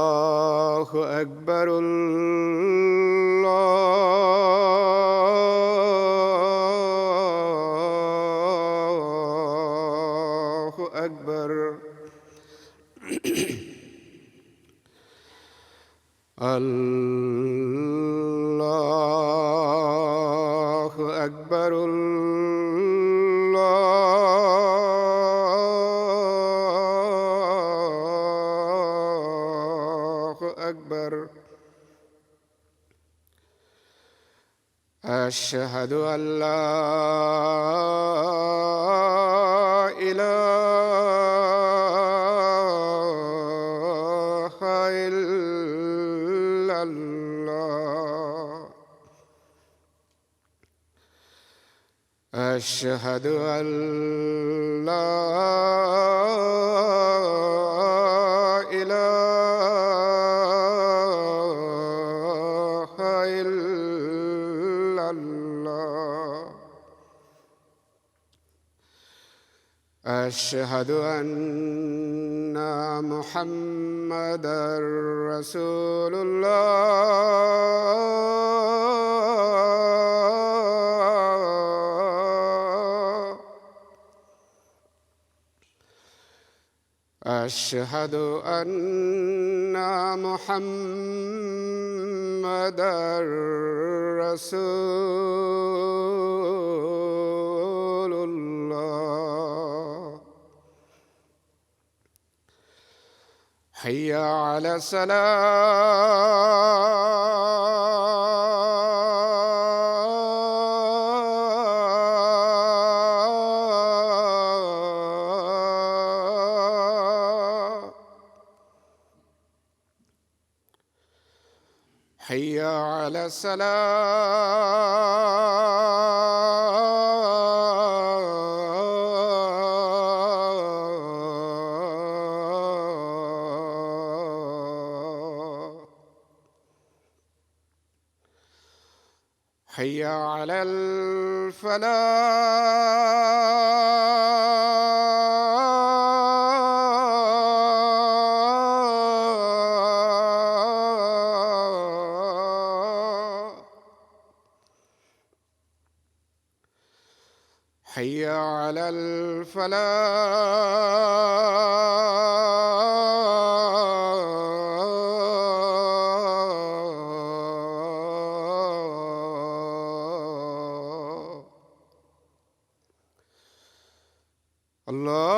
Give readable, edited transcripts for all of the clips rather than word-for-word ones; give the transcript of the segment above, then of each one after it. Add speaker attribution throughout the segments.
Speaker 1: الله أكبر الله أكبر الله أكبر الله أكبر أشهد أن لا إله إلا الله أشهد أن لا إله إلا الله أشهد أن محمدًا رسول الله أشهد أن محمدًا رسول الله حي على الصلاة حي على الصلاة حي على الفلاح حي على الفلاح الله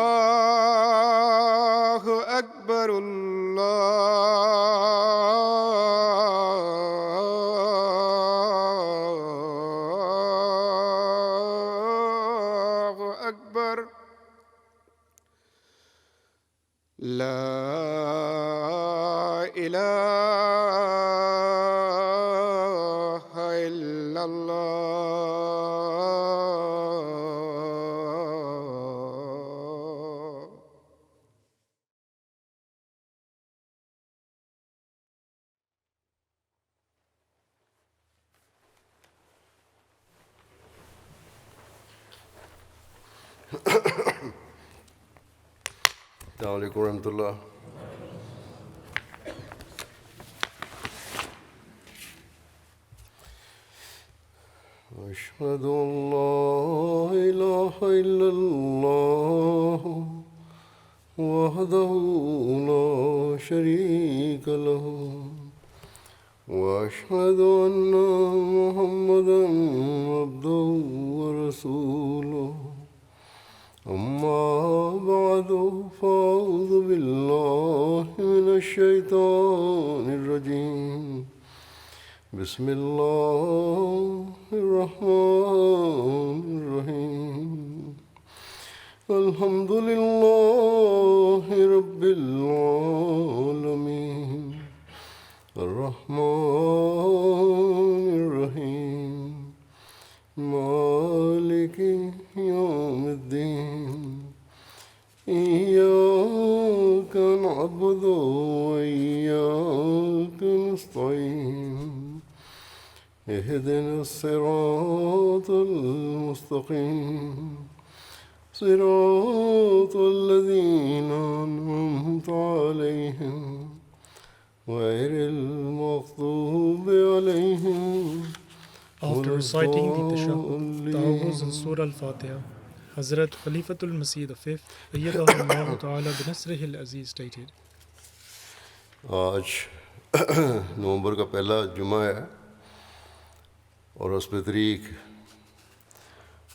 Speaker 1: أكبر الله أكبر لا إله إلا الله
Speaker 2: السلام عليكم ورحمة الله. أشهد أن لا إله إلا الله وحده لا شريك له وأشهد أن محمدًا عبده ورسوله أما بعد فأعوذ بالله من الشيطان الرجيم بسم الله الرحمن الرحيم الحمد لله رب العالمين الرحمن الرحيم مالك يوم الدين إياك نعبد وإياك نستعين اهدنا الصراط المستقيم صراط الذين أنعمت عليهم غير المغضوب عليهم
Speaker 3: After
Speaker 2: ولا
Speaker 3: reciting the Tashahhud, Ta'awuz and
Speaker 2: الضالين.
Speaker 3: Surah Al-Fatiha, Hazrat Khalifatul Masih V, Ayyadahullah Ta'ala binasrihi al-Aziz stated,
Speaker 2: आज नवंबर का पहला जुमा है और उस पे तारीख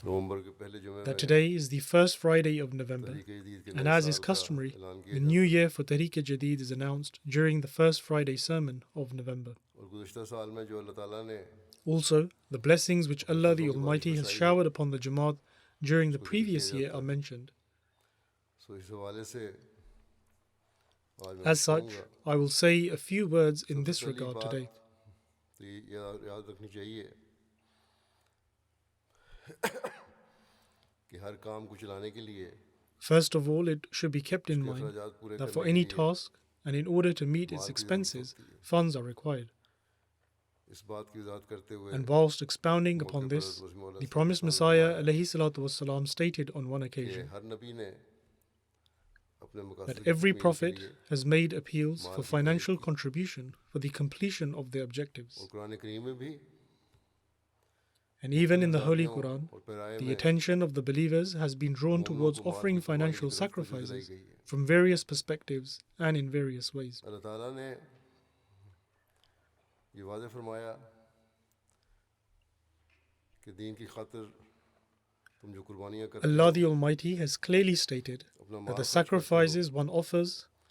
Speaker 2: नवंबर के पहले जुमे
Speaker 3: that
Speaker 2: में
Speaker 3: today is the first Friday of November,
Speaker 2: तहरीक-ए-जदीद के
Speaker 3: and
Speaker 2: नए
Speaker 3: as is
Speaker 2: साल का
Speaker 3: customary,
Speaker 2: ऐलान किया
Speaker 3: the
Speaker 2: जाता
Speaker 3: new year for Tariq-e-Jadid is announced during the first Friday sermon of November.
Speaker 2: है। और गुज़श्ता साल में जो अल्लाह ताला ने
Speaker 3: Also, the blessings which Allah the Almighty has showered upon the Jamaat during the previous year are mentioned.
Speaker 2: सो इस हवाले से आज मैं
Speaker 3: As
Speaker 2: कुछ
Speaker 3: such,
Speaker 2: कहूँगा।
Speaker 3: I will say a few words in this
Speaker 2: सबसे पहली
Speaker 3: regard
Speaker 2: बात
Speaker 3: today.
Speaker 2: तो ये याद रखनी चाहिए कि हर काम को चलाने के लिए
Speaker 3: First of all, it should be kept in
Speaker 2: उसके
Speaker 3: mind
Speaker 2: अखराजात पूरे
Speaker 3: that for
Speaker 2: करने
Speaker 3: any
Speaker 2: के लिए
Speaker 3: task and in order to meet its
Speaker 2: माल की ज़रूरत
Speaker 3: expenses,
Speaker 2: होती है।
Speaker 3: funds are required.
Speaker 2: इस बात की वजाहत करते हुए
Speaker 3: And whilst expounding
Speaker 2: मौके
Speaker 3: upon
Speaker 2: पर
Speaker 3: this,
Speaker 2: हज़रत मौला
Speaker 3: the
Speaker 2: सल्लल्लाहु
Speaker 3: promised
Speaker 2: अलैहि
Speaker 3: Messiah
Speaker 2: वसल्लम
Speaker 3: alayhi salatu wassalam stated on one
Speaker 2: कि
Speaker 3: occasion
Speaker 2: हर नबी ने अपने मकासद
Speaker 3: that
Speaker 2: की
Speaker 3: every
Speaker 2: तकमील के
Speaker 3: prophet
Speaker 2: लिए
Speaker 3: has made appeals
Speaker 2: mall
Speaker 3: for
Speaker 2: की मदद
Speaker 3: financial
Speaker 2: की।
Speaker 3: contribution for the completion of their objectives.
Speaker 2: और कुरान करीम में भी
Speaker 3: And even in the Holy
Speaker 2: आज़ादियों
Speaker 3: Quran,
Speaker 2: और पैराए
Speaker 3: the
Speaker 2: में
Speaker 3: attention of the believers has been drawn
Speaker 2: मोमिनों
Speaker 3: towards
Speaker 2: को माल
Speaker 3: offering
Speaker 2: की कुर्बानी की
Speaker 3: financial
Speaker 2: तरफ तवज्जो दिलाई
Speaker 3: sacrifices
Speaker 2: गई है।
Speaker 3: from various perspectives and in various ways.
Speaker 2: अल्लाह ताला ने ये वाज़ेह फरमाया कि दीन की खातिर तुम जो कुर्बानियाँ करते
Speaker 3: Allah
Speaker 2: हो
Speaker 3: the Almighty has clearly stated
Speaker 2: अपना
Speaker 3: that
Speaker 2: माल
Speaker 3: the
Speaker 2: खर्च करते हो
Speaker 3: sacrifices one offers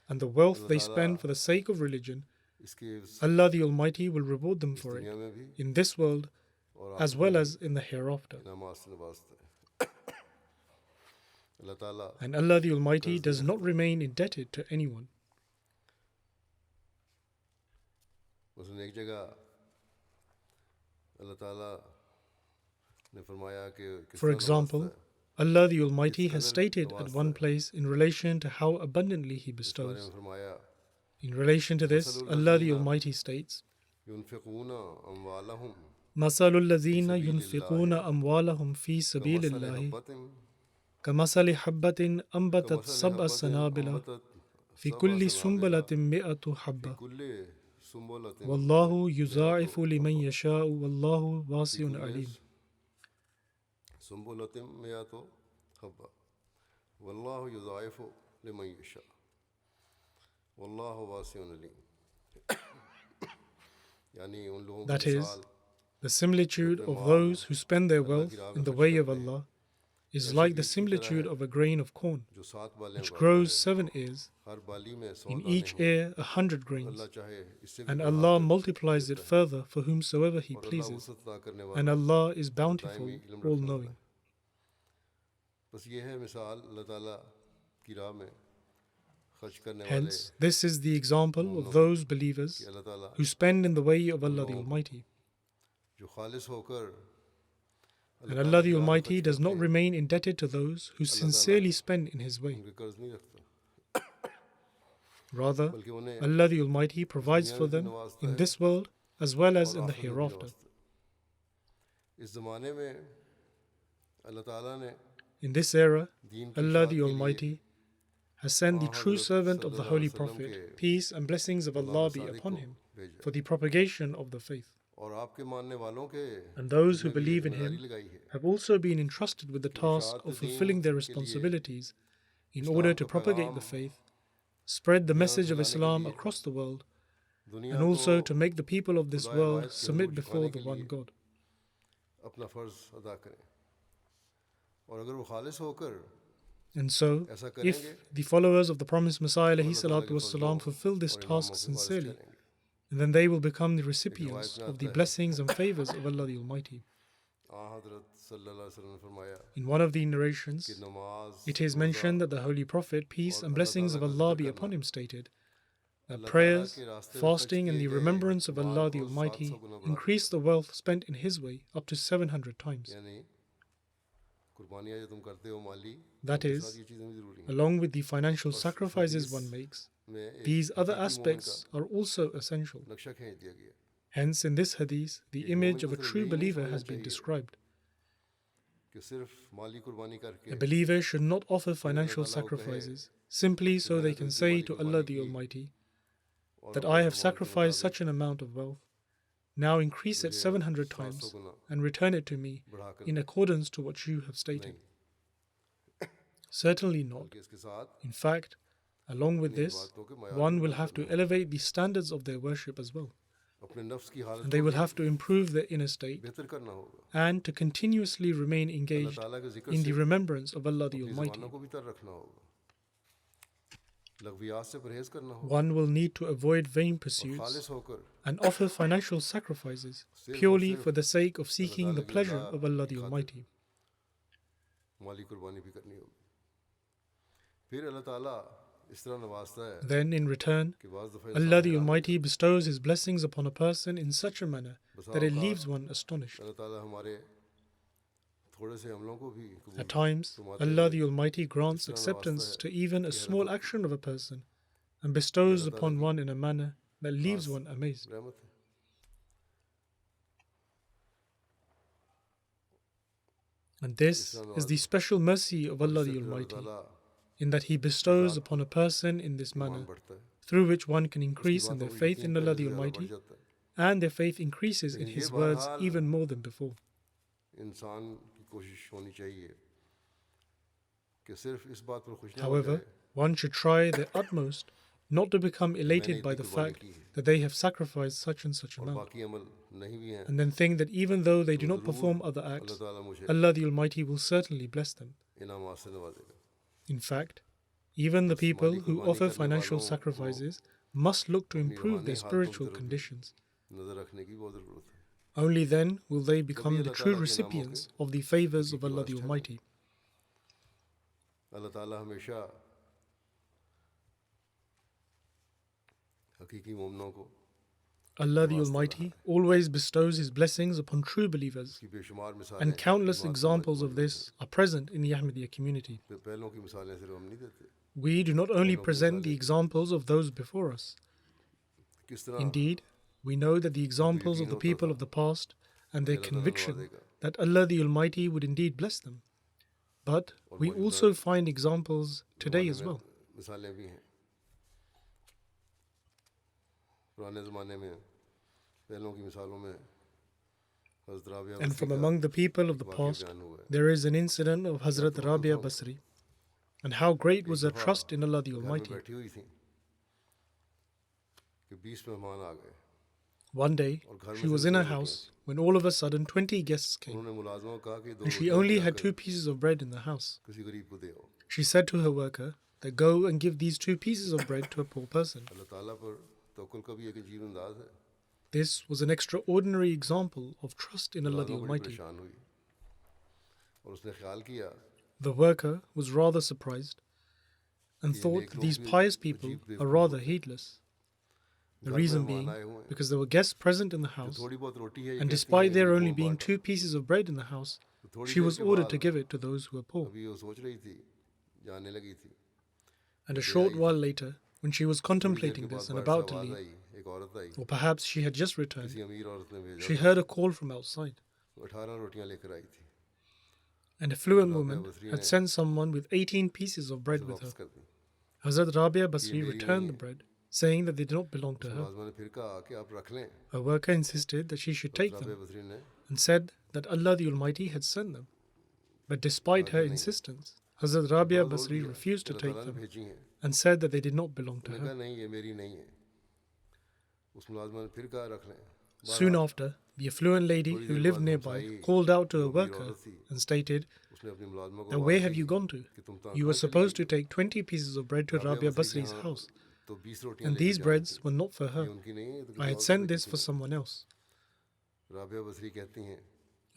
Speaker 3: and the wealth
Speaker 2: Allah
Speaker 3: they
Speaker 2: ताला
Speaker 3: spend for the sake of religion,
Speaker 2: इसके
Speaker 3: Allah the Almighty will reward them
Speaker 2: इस
Speaker 3: for
Speaker 2: दुनिया
Speaker 3: it
Speaker 2: में भी
Speaker 3: in this world
Speaker 2: और
Speaker 3: as
Speaker 2: आखिरत में
Speaker 3: well
Speaker 2: भी
Speaker 3: as in the hereafter.
Speaker 2: इनामात से नवाजता है। अल्लाह ताला
Speaker 3: And Allah the Almighty
Speaker 2: कर्ज
Speaker 3: does
Speaker 2: नहीं
Speaker 3: not
Speaker 2: रखता।
Speaker 3: remain indebted to anyone.
Speaker 2: उसने एक जगह अल्लाह ताला ने फरमाया कि किस
Speaker 3: For
Speaker 2: तरह नवाजता
Speaker 3: example,
Speaker 2: है।
Speaker 3: Allah the Almighty has
Speaker 2: कदर
Speaker 3: stated at
Speaker 2: नवाजता
Speaker 3: one
Speaker 2: है।
Speaker 3: place in relation to how abundantly He
Speaker 2: इस बारे
Speaker 3: bestows.
Speaker 2: में फरमाया
Speaker 3: In relation to this,
Speaker 2: मसलुल
Speaker 3: Allah the
Speaker 2: लज़ीना
Speaker 3: Almighty states,
Speaker 2: युनफिकून अम्वालहुम
Speaker 3: مَثَلُ
Speaker 2: फी
Speaker 3: الَّذِينَ
Speaker 2: सबीलिल्लाह
Speaker 3: يُنْفِقُونَ أَمْوَالَهُم فِي سَبِيلِ
Speaker 2: कमसल
Speaker 3: اللَّهِ
Speaker 2: हब्बतिन
Speaker 3: كَمَثَلِ حَبَّةٍ أَنبَتَتْ
Speaker 2: कमसल
Speaker 3: سَبْعَ
Speaker 2: हब्बतिन
Speaker 3: سَنَابِلَ
Speaker 2: अम्बतत
Speaker 3: في
Speaker 2: सबअ
Speaker 3: كل
Speaker 2: सनाबिला
Speaker 3: سنبلة مئة
Speaker 2: फी
Speaker 3: حبة
Speaker 2: कुल्लि सुम्बुलतिन
Speaker 3: والله
Speaker 2: मिअतु
Speaker 3: يضاعف لمن
Speaker 2: हब्बा
Speaker 3: يشاء والله
Speaker 2: फी
Speaker 3: واسع
Speaker 2: कुल्लि
Speaker 3: عليم.
Speaker 2: सुम्बुलतिन मिअतु हब्बा वल्लाहु युज़ाइफु लिमन यशा वल्लाहु वासिउन अलीम। यानी उन लोगों की
Speaker 3: That is,
Speaker 2: मिसाल
Speaker 3: the similitude
Speaker 2: अपने
Speaker 3: of
Speaker 2: mall
Speaker 3: those who spend their
Speaker 2: Allah
Speaker 3: wealth
Speaker 2: की राह
Speaker 3: in
Speaker 2: में
Speaker 3: the
Speaker 2: खर्च
Speaker 3: way of
Speaker 2: करते हैं
Speaker 3: Allah is
Speaker 2: ऐसे
Speaker 3: like the
Speaker 2: बीज की तरह
Speaker 3: similitude
Speaker 2: है
Speaker 3: of a grain of corn,
Speaker 2: जो 7 बालें
Speaker 3: which
Speaker 2: उगाता
Speaker 3: grows
Speaker 2: है
Speaker 3: 7 ears,
Speaker 2: हर बाली में 100
Speaker 3: in
Speaker 2: दाने
Speaker 3: each
Speaker 2: हों।
Speaker 3: ear 100 grains,
Speaker 2: अल्लाह चाहे इससे भी
Speaker 3: and
Speaker 2: बढ़ा
Speaker 3: Allah
Speaker 2: कर
Speaker 3: multiplies it
Speaker 2: देता है
Speaker 3: further for whomsoever He
Speaker 2: और अल्लाह
Speaker 3: pleases,
Speaker 2: वसअत अता करने
Speaker 3: and
Speaker 2: वाला
Speaker 3: Allah is
Speaker 2: और
Speaker 3: bountiful,
Speaker 2: दायमी इल्म रखने वाला
Speaker 3: all-knowing.
Speaker 2: है। बस ये है मिसाल अल्लाह ताला की राह में खर्च करने वाले
Speaker 3: Hence, this is the example
Speaker 2: मोमिनों
Speaker 3: of
Speaker 2: की
Speaker 3: those
Speaker 2: कि
Speaker 3: believers
Speaker 2: अल्लाह ताला
Speaker 3: who spend in the way of
Speaker 2: उन
Speaker 3: Allah the
Speaker 2: लोगों को
Speaker 3: Almighty.
Speaker 2: जो खालिस होकर
Speaker 3: And
Speaker 2: अल्लाह ताला
Speaker 3: Allah
Speaker 2: की
Speaker 3: the
Speaker 2: राह में
Speaker 3: Almighty
Speaker 2: खर्च
Speaker 3: does
Speaker 2: करते
Speaker 3: not
Speaker 2: हैं
Speaker 3: remain indebted to those who
Speaker 2: अल्लाह ताला
Speaker 3: sincerely spend in His way.
Speaker 2: उनके कर्ज नहीं रखता
Speaker 3: Rather,
Speaker 2: बल्कि उन्हें
Speaker 3: Allah the Almighty
Speaker 2: इस
Speaker 3: provides
Speaker 2: दुनिया
Speaker 3: for
Speaker 2: में भी
Speaker 3: them
Speaker 2: नवाजता
Speaker 3: in
Speaker 2: है
Speaker 3: this world as well as
Speaker 2: और
Speaker 3: in the
Speaker 2: आखिरत में भी
Speaker 3: hereafter.
Speaker 2: नवाजता है। इस ज़माने में अल्लाह ताला ने
Speaker 3: In this era,
Speaker 2: दीन की
Speaker 3: Allah
Speaker 2: इशाअत
Speaker 3: the
Speaker 2: के लिए
Speaker 3: Almighty has sent the true
Speaker 2: हज़रत
Speaker 3: servant of the
Speaker 2: सल्लल्लाहु
Speaker 3: Holy
Speaker 2: अलैहि वसल्लम
Speaker 3: Prophet,
Speaker 2: के
Speaker 3: peace and blessings of
Speaker 2: Ghulam
Speaker 3: Allah be
Speaker 2: Sadiq
Speaker 3: upon
Speaker 2: को
Speaker 3: him,
Speaker 2: भेजा
Speaker 3: for the propagation of the faith.
Speaker 2: और आपके मानने वालों के
Speaker 3: And those who
Speaker 2: जिम्मे भी ये
Speaker 3: believe in
Speaker 2: जिम्मेदारी
Speaker 3: him
Speaker 2: लगाई है
Speaker 3: have also been entrusted with the
Speaker 2: कि
Speaker 3: task
Speaker 2: इशाअत
Speaker 3: of
Speaker 2: Deen
Speaker 3: fulfilling their
Speaker 2: के लिए
Speaker 3: responsibilities in
Speaker 2: Islam
Speaker 3: order to
Speaker 2: का
Speaker 3: propagate
Speaker 2: पैगाम
Speaker 3: the faith, spread the
Speaker 2: दुनिया में
Speaker 3: message of
Speaker 2: फैलाने के
Speaker 3: Islam
Speaker 2: लिए
Speaker 3: across the world,
Speaker 2: दुनिया
Speaker 3: and
Speaker 2: को
Speaker 3: also to make the people of this
Speaker 2: खुदाए
Speaker 3: world
Speaker 2: वाहिद के
Speaker 3: submit
Speaker 2: हुजूर
Speaker 3: before
Speaker 2: झुकाने
Speaker 3: the
Speaker 2: के
Speaker 3: one
Speaker 2: लिए
Speaker 3: God.
Speaker 2: अपना फ़र्ज़ अदा करें और अगर वो खालिस होकर
Speaker 3: And so,
Speaker 2: ऐसा
Speaker 3: if
Speaker 2: करेंगे
Speaker 3: the followers of the promised Messiah
Speaker 2: तो अल्लाह ताला के
Speaker 3: والسلام,
Speaker 2: फजलों
Speaker 3: fulfill this
Speaker 2: और
Speaker 3: task
Speaker 2: इनामों के वारिस
Speaker 3: sincerely,
Speaker 2: ठहरेंगे।
Speaker 3: then they will become the
Speaker 2: एक
Speaker 3: recipients
Speaker 2: रिवायत में
Speaker 3: of the
Speaker 2: आता है
Speaker 3: blessings and favors of Allah the Almighty.
Speaker 2: हज़रत सल्लल्लाहु अलैहि वसल्लम ने फरमाया
Speaker 3: In one of the
Speaker 2: कि
Speaker 3: narrations,
Speaker 2: नमाज
Speaker 3: it is
Speaker 2: रोज़ा
Speaker 3: mentioned that the Holy Prophet, peace
Speaker 2: और
Speaker 3: and
Speaker 2: अल्लाह
Speaker 3: blessings
Speaker 2: ताला
Speaker 3: of
Speaker 2: का
Speaker 3: Allah
Speaker 2: जिक्र
Speaker 3: be
Speaker 2: करना
Speaker 3: upon him, stated that
Speaker 2: अल्लाह ताला
Speaker 3: prayers,
Speaker 2: के रास्ते में खर्च
Speaker 3: fasting, and
Speaker 2: किए
Speaker 3: the
Speaker 2: गए
Speaker 3: remembrance of
Speaker 2: mall
Speaker 3: Allah the
Speaker 2: को 700
Speaker 3: Almighty
Speaker 2: गुना बढ़ा
Speaker 3: increase
Speaker 2: देता
Speaker 3: the wealth spent in His way up to 700 times.
Speaker 2: है। यानी कुर्बानियाँ जो तुम करते हो माली
Speaker 3: That
Speaker 2: उनके साथ
Speaker 3: is,
Speaker 2: ये चीज़ें भी ज़रूरी हैं।
Speaker 3: along with the financial
Speaker 2: बस इस
Speaker 3: sacrifices
Speaker 2: हदीस
Speaker 3: one makes,
Speaker 2: में एक
Speaker 3: these other
Speaker 2: हकीकी मोमिन का
Speaker 3: aspects are also essential.
Speaker 2: नक्शा खींच दिया गया
Speaker 3: Hence, in this hadith, the
Speaker 2: एक
Speaker 3: image
Speaker 2: मोमिन
Speaker 3: of
Speaker 2: को
Speaker 3: a
Speaker 2: सिर्फ
Speaker 3: true
Speaker 2: यही नहीं
Speaker 3: believer
Speaker 2: समझना
Speaker 3: has been
Speaker 2: चाहिए
Speaker 3: described.
Speaker 2: कि कि सिर्फ माली कुर्बानी करके
Speaker 3: A believer should not offer financial sacrifices simply so they can say to Allah the Almighty that I have sacrificed such an amount of wealth. Now increase it 700 times and return it to me in accordance to what you have stated. Certainly not.
Speaker 2: कि इसके साथ
Speaker 3: In fact, along with this, one will have to elevate the standards of their worship as well.
Speaker 2: अपने नफ्स की हालत
Speaker 3: And they will have to improve their inner state
Speaker 2: बेहतर करना होगा,
Speaker 3: and to continuously remain
Speaker 2: Allah
Speaker 3: engaged
Speaker 2: ताला के जिक्र
Speaker 3: in
Speaker 2: से
Speaker 3: the remembrance of Allah the
Speaker 2: अपनी
Speaker 3: Almighty.
Speaker 2: ज़ुबानों को भी तर रखना होगा, लग़वियात से परहेज करना होगा
Speaker 3: One will need to avoid vain
Speaker 2: और
Speaker 3: pursuits
Speaker 2: खालिस होकर
Speaker 3: and offer financial sacrifices purely for the sake of seeking the pleasure of Allah the Almighty.
Speaker 2: माली कुर्बानी भी करनी होगी। फिर अल्लाह ताला इस तरह नवाजता है
Speaker 3: Then, in return,
Speaker 2: कि बाज़ दफ़ा
Speaker 3: Allah
Speaker 2: इंसान
Speaker 3: the Almighty bestows His blessings upon a person in such a manner that it leaves one astonished.
Speaker 2: अल्लाह ताला हमारे थोड़े से अमलों को भी कबूल
Speaker 3: At times,
Speaker 2: फरमाते
Speaker 3: Allah
Speaker 2: हैं।
Speaker 3: the Almighty grants acceptance to even a small action of a person and bestows upon one in a manner that leaves one amazed.
Speaker 2: रहमत है।
Speaker 3: And this is the special mercy of Allah the
Speaker 2: इससे फिर अल्लाह
Speaker 3: Almighty,
Speaker 2: ताला
Speaker 3: in that He bestows upon a person in this
Speaker 2: Iman
Speaker 3: manner,
Speaker 2: बढ़ता है,
Speaker 3: through which one can
Speaker 2: उसकी
Speaker 3: increase in
Speaker 2: बातों
Speaker 3: their
Speaker 2: को
Speaker 3: faith
Speaker 2: यकीन
Speaker 3: in Allah
Speaker 2: पहले
Speaker 3: the
Speaker 2: से ज़्यादा बढ़
Speaker 3: Almighty,
Speaker 2: जाता है।
Speaker 3: and their faith increases in
Speaker 2: लेकिन ये
Speaker 3: His words
Speaker 2: बहरहाल
Speaker 3: even more than before.
Speaker 2: इंसान की कोशिश होनी चाहिए कि सिर्फ इस बात पर खुश ना हो
Speaker 3: However,
Speaker 2: जाए
Speaker 3: one should try their utmost not to become elated by the fact that they have sacrificed such and such
Speaker 2: और
Speaker 3: amount,
Speaker 2: बाकी अमल नहीं भी हैं,
Speaker 3: and then think that even though they do
Speaker 2: तो
Speaker 3: not
Speaker 2: ज़रूर
Speaker 3: perform other
Speaker 2: अल्लाह
Speaker 3: acts,
Speaker 2: ताला मुझे
Speaker 3: Allah the Almighty will certainly bless them.
Speaker 2: इनामात से नवाजेगा।
Speaker 3: In fact, even the people
Speaker 2: Mali
Speaker 3: who
Speaker 2: कुर्बानी
Speaker 3: offer
Speaker 2: करने
Speaker 3: financial
Speaker 2: वालों को
Speaker 3: sacrifices must look to
Speaker 2: अपनी
Speaker 3: improve their
Speaker 2: रूहानी हालतों की
Speaker 3: spiritual
Speaker 2: तरफ भी
Speaker 3: conditions.
Speaker 2: नजर रखने की बहुत ज़रूरत है।
Speaker 3: Only then will they become the
Speaker 2: Allah
Speaker 3: true
Speaker 2: ताला के
Speaker 3: recipients
Speaker 2: इनामों
Speaker 3: of the favors of
Speaker 2: की
Speaker 3: Allah the
Speaker 2: वास्ता है।
Speaker 3: Almighty.
Speaker 2: अल्लाह ताला हमेशा हकीकी मोमिनों को
Speaker 3: Allah the Almighty always bestows His blessings upon true believers,
Speaker 2: की बेशुमार मिसालें
Speaker 3: and countless
Speaker 2: इस बात की
Speaker 3: examples of
Speaker 2: मजबूत
Speaker 3: this are present in the Ahmadiyya community.
Speaker 2: हैं। पहलों की मिसालें सिर्फ हम नहीं देते,
Speaker 3: We do not only present the examples of those before us.
Speaker 2: किस तरह
Speaker 3: Indeed, we know that the examples of the people of the past and their
Speaker 2: अल्लाह ताला
Speaker 3: conviction
Speaker 2: नवाजेगा।
Speaker 3: that Allah the Almighty would indeed bless them. But we also find examples today as well.
Speaker 2: मिसालें भी हैं। पुराने ज़माने में पहलों की मिसालों में हज़रत राबिया
Speaker 3: And
Speaker 2: बसरी
Speaker 3: from
Speaker 2: का
Speaker 3: among the people of the
Speaker 2: वाक़या
Speaker 3: past,
Speaker 2: बयान हुआ है।
Speaker 3: there is an incident of Hazrat Rabia Basri, and how great was her trust in Allah the
Speaker 2: घर में
Speaker 3: Almighty.
Speaker 2: बैठी हुई थी कि 20 मेहमान आ गए।
Speaker 3: One day, she was in her house when all of a sudden 20 guests came,
Speaker 2: उन्होंने मुलाज़िमों को कहा कि दो
Speaker 3: and she
Speaker 2: रोटियां
Speaker 3: only had
Speaker 2: locker
Speaker 3: 2 pieces of bread in the house.
Speaker 2: किसी गरीब को दे आओ।
Speaker 3: She said to her worker that go and give these 2 pieces of bread to a poor person.
Speaker 2: अल्लाह ताला पर तवक्कुल का भी एक अजीब अंदाज है।
Speaker 3: This was an extraordinary example of trust in Allah the
Speaker 2: मुलाज़िमों बड़ी
Speaker 3: Almighty.
Speaker 2: परेशान हुई और उसने ख्याल किया
Speaker 3: The worker was rather surprised and thought that these pious people are rather heedless. The reason being because there were guests present in the house,
Speaker 2: थोड़ी बहुत रोटी है ये
Speaker 3: and
Speaker 2: कहती
Speaker 3: despite
Speaker 2: हैं
Speaker 3: there
Speaker 2: कि
Speaker 3: only
Speaker 2: वो
Speaker 3: being
Speaker 2: बांटो।
Speaker 3: 2 pieces of bread in the house,
Speaker 2: थोड़ी
Speaker 3: she
Speaker 2: there
Speaker 3: was
Speaker 2: के
Speaker 3: ordered
Speaker 2: बाद
Speaker 3: to give it to those who were poor.
Speaker 2: अभी वो सोच रही थी जाने लगी थी
Speaker 3: And a short while later, when she was
Speaker 2: थोड़ी देर के
Speaker 3: contemplating
Speaker 2: बाद
Speaker 3: this and
Speaker 2: बाहर
Speaker 3: about
Speaker 2: से
Speaker 3: to
Speaker 2: आवाज़
Speaker 3: leave,
Speaker 2: आई, एक औरत आई,
Speaker 3: or perhaps she had just returned,
Speaker 2: किसी अमीर औरत ने भेजा
Speaker 3: she heard a call from outside.
Speaker 2: वो 18 रोटियां लेकर आई थी,
Speaker 3: An affluent woman had sent someone with 18 pieces of bread
Speaker 2: उसे
Speaker 3: with her.
Speaker 2: वापस कर दी।
Speaker 3: Hazrat Rabia Basri returned the bread, saying that they did not belong to her.
Speaker 2: मुलाज़िमा ने फिर कहा कि आप रख लें।
Speaker 3: Her worker insisted that she should take
Speaker 2: Rabia
Speaker 3: them
Speaker 2: बसरी ने
Speaker 3: and said that Allah the Almighty had sent them. But despite her insistence, Hazrat Rabia Basri refused to
Speaker 2: Allah
Speaker 3: take
Speaker 2: ताला ने
Speaker 3: them
Speaker 2: भेजी हैं।
Speaker 3: and said that they did not belong to
Speaker 2: उसने कहा
Speaker 3: her.
Speaker 2: नहीं ये मेरी नहीं है। उस मुलाज़िमा ने फिर कहा रख लें।
Speaker 3: Soon after, the affluent lady who lived nearby called out to her worker and stated,
Speaker 2: उसने अपनी मुलाज़िमा को
Speaker 3: "Now
Speaker 2: आवाज़
Speaker 3: where
Speaker 2: the
Speaker 3: have you gone to?
Speaker 2: कि तुम तो
Speaker 3: You were
Speaker 2: कहाँ चली
Speaker 3: supposed
Speaker 2: गई?
Speaker 3: to take 20 pieces of bread to
Speaker 2: Rabia
Speaker 3: Rabia
Speaker 2: बसरी के
Speaker 3: Basri's
Speaker 2: यहाँ
Speaker 3: house,
Speaker 2: तो 20 रोटियां
Speaker 3: and
Speaker 2: लेकर
Speaker 3: these
Speaker 2: जानी
Speaker 3: breads
Speaker 2: थी।
Speaker 3: were not for
Speaker 2: ये
Speaker 3: her.
Speaker 2: उनकी नहीं है, तो
Speaker 3: I had
Speaker 2: किसी और
Speaker 3: sent
Speaker 2: को
Speaker 3: this
Speaker 2: किसी
Speaker 3: for
Speaker 2: ने।
Speaker 3: someone else."
Speaker 2: राबिया बसरी कहती हैं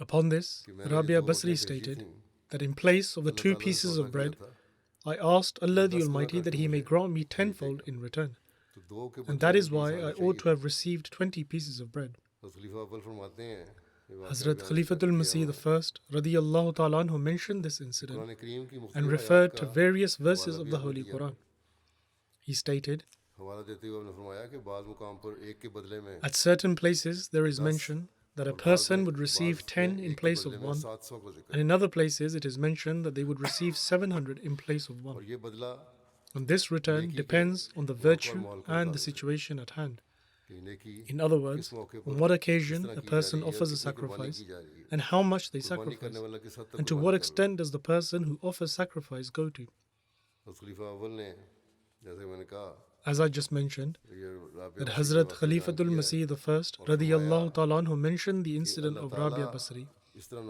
Speaker 3: Upon this,
Speaker 2: कि मैंने
Speaker 3: Rabia
Speaker 2: जो
Speaker 3: Basri
Speaker 2: रोटियां भेजी
Speaker 3: stated
Speaker 2: थीं,
Speaker 3: that in place of the
Speaker 2: अल्लाह
Speaker 3: 2
Speaker 2: ताला ने
Speaker 3: pieces
Speaker 2: सौदा
Speaker 3: of
Speaker 2: किया
Speaker 3: bread,
Speaker 2: था,
Speaker 3: I asked Allah the
Speaker 2: 10
Speaker 3: Almighty
Speaker 2: Guna
Speaker 3: that He
Speaker 2: करके
Speaker 3: may
Speaker 2: मुझे
Speaker 3: grant me
Speaker 2: भेज
Speaker 3: tenfold
Speaker 2: देगा।
Speaker 3: in return.
Speaker 2: तो दो के
Speaker 3: And
Speaker 2: बदले
Speaker 3: that
Speaker 2: में
Speaker 3: is
Speaker 2: 20
Speaker 3: why
Speaker 2: आने
Speaker 3: I ought
Speaker 2: चाहिए।
Speaker 3: to have received 20 pieces of bread.
Speaker 2: तो खलीफा अव्वल फरमाते हैं ये वाक़या
Speaker 3: Hazrat
Speaker 2: बयान
Speaker 3: Khalifatul
Speaker 2: करके
Speaker 3: Masih I radiyallahu ta'ala anhu mentioned this incident
Speaker 2: Quran करीम की मुख्तलिफ
Speaker 3: and
Speaker 2: आयात
Speaker 3: referred to
Speaker 2: का
Speaker 3: various verses
Speaker 2: हवाला
Speaker 3: of
Speaker 2: भी
Speaker 3: the
Speaker 2: आपने
Speaker 3: Holy
Speaker 2: दिया।
Speaker 3: Quran. He stated,
Speaker 2: हवाला देते हुए आपने फरमाया कि बाज़ मुकाम पर एक के बदले में
Speaker 3: at certain places there is
Speaker 2: 10
Speaker 3: mention that a person would receive 10 in place of 1, and in other places it is mentioned that they would receive 700 in place of 1. And this return depends on the virtue and the situation at hand. In other words, on what occasion a person offers a sacrifice and how much they sacrifice, and to what extent does the person who offers sacrifice go to. As I just mentioned, that Hazrat Khalifatul Masih I radiyallahu ta'ala anhu mentioned the incident of Rabia Basri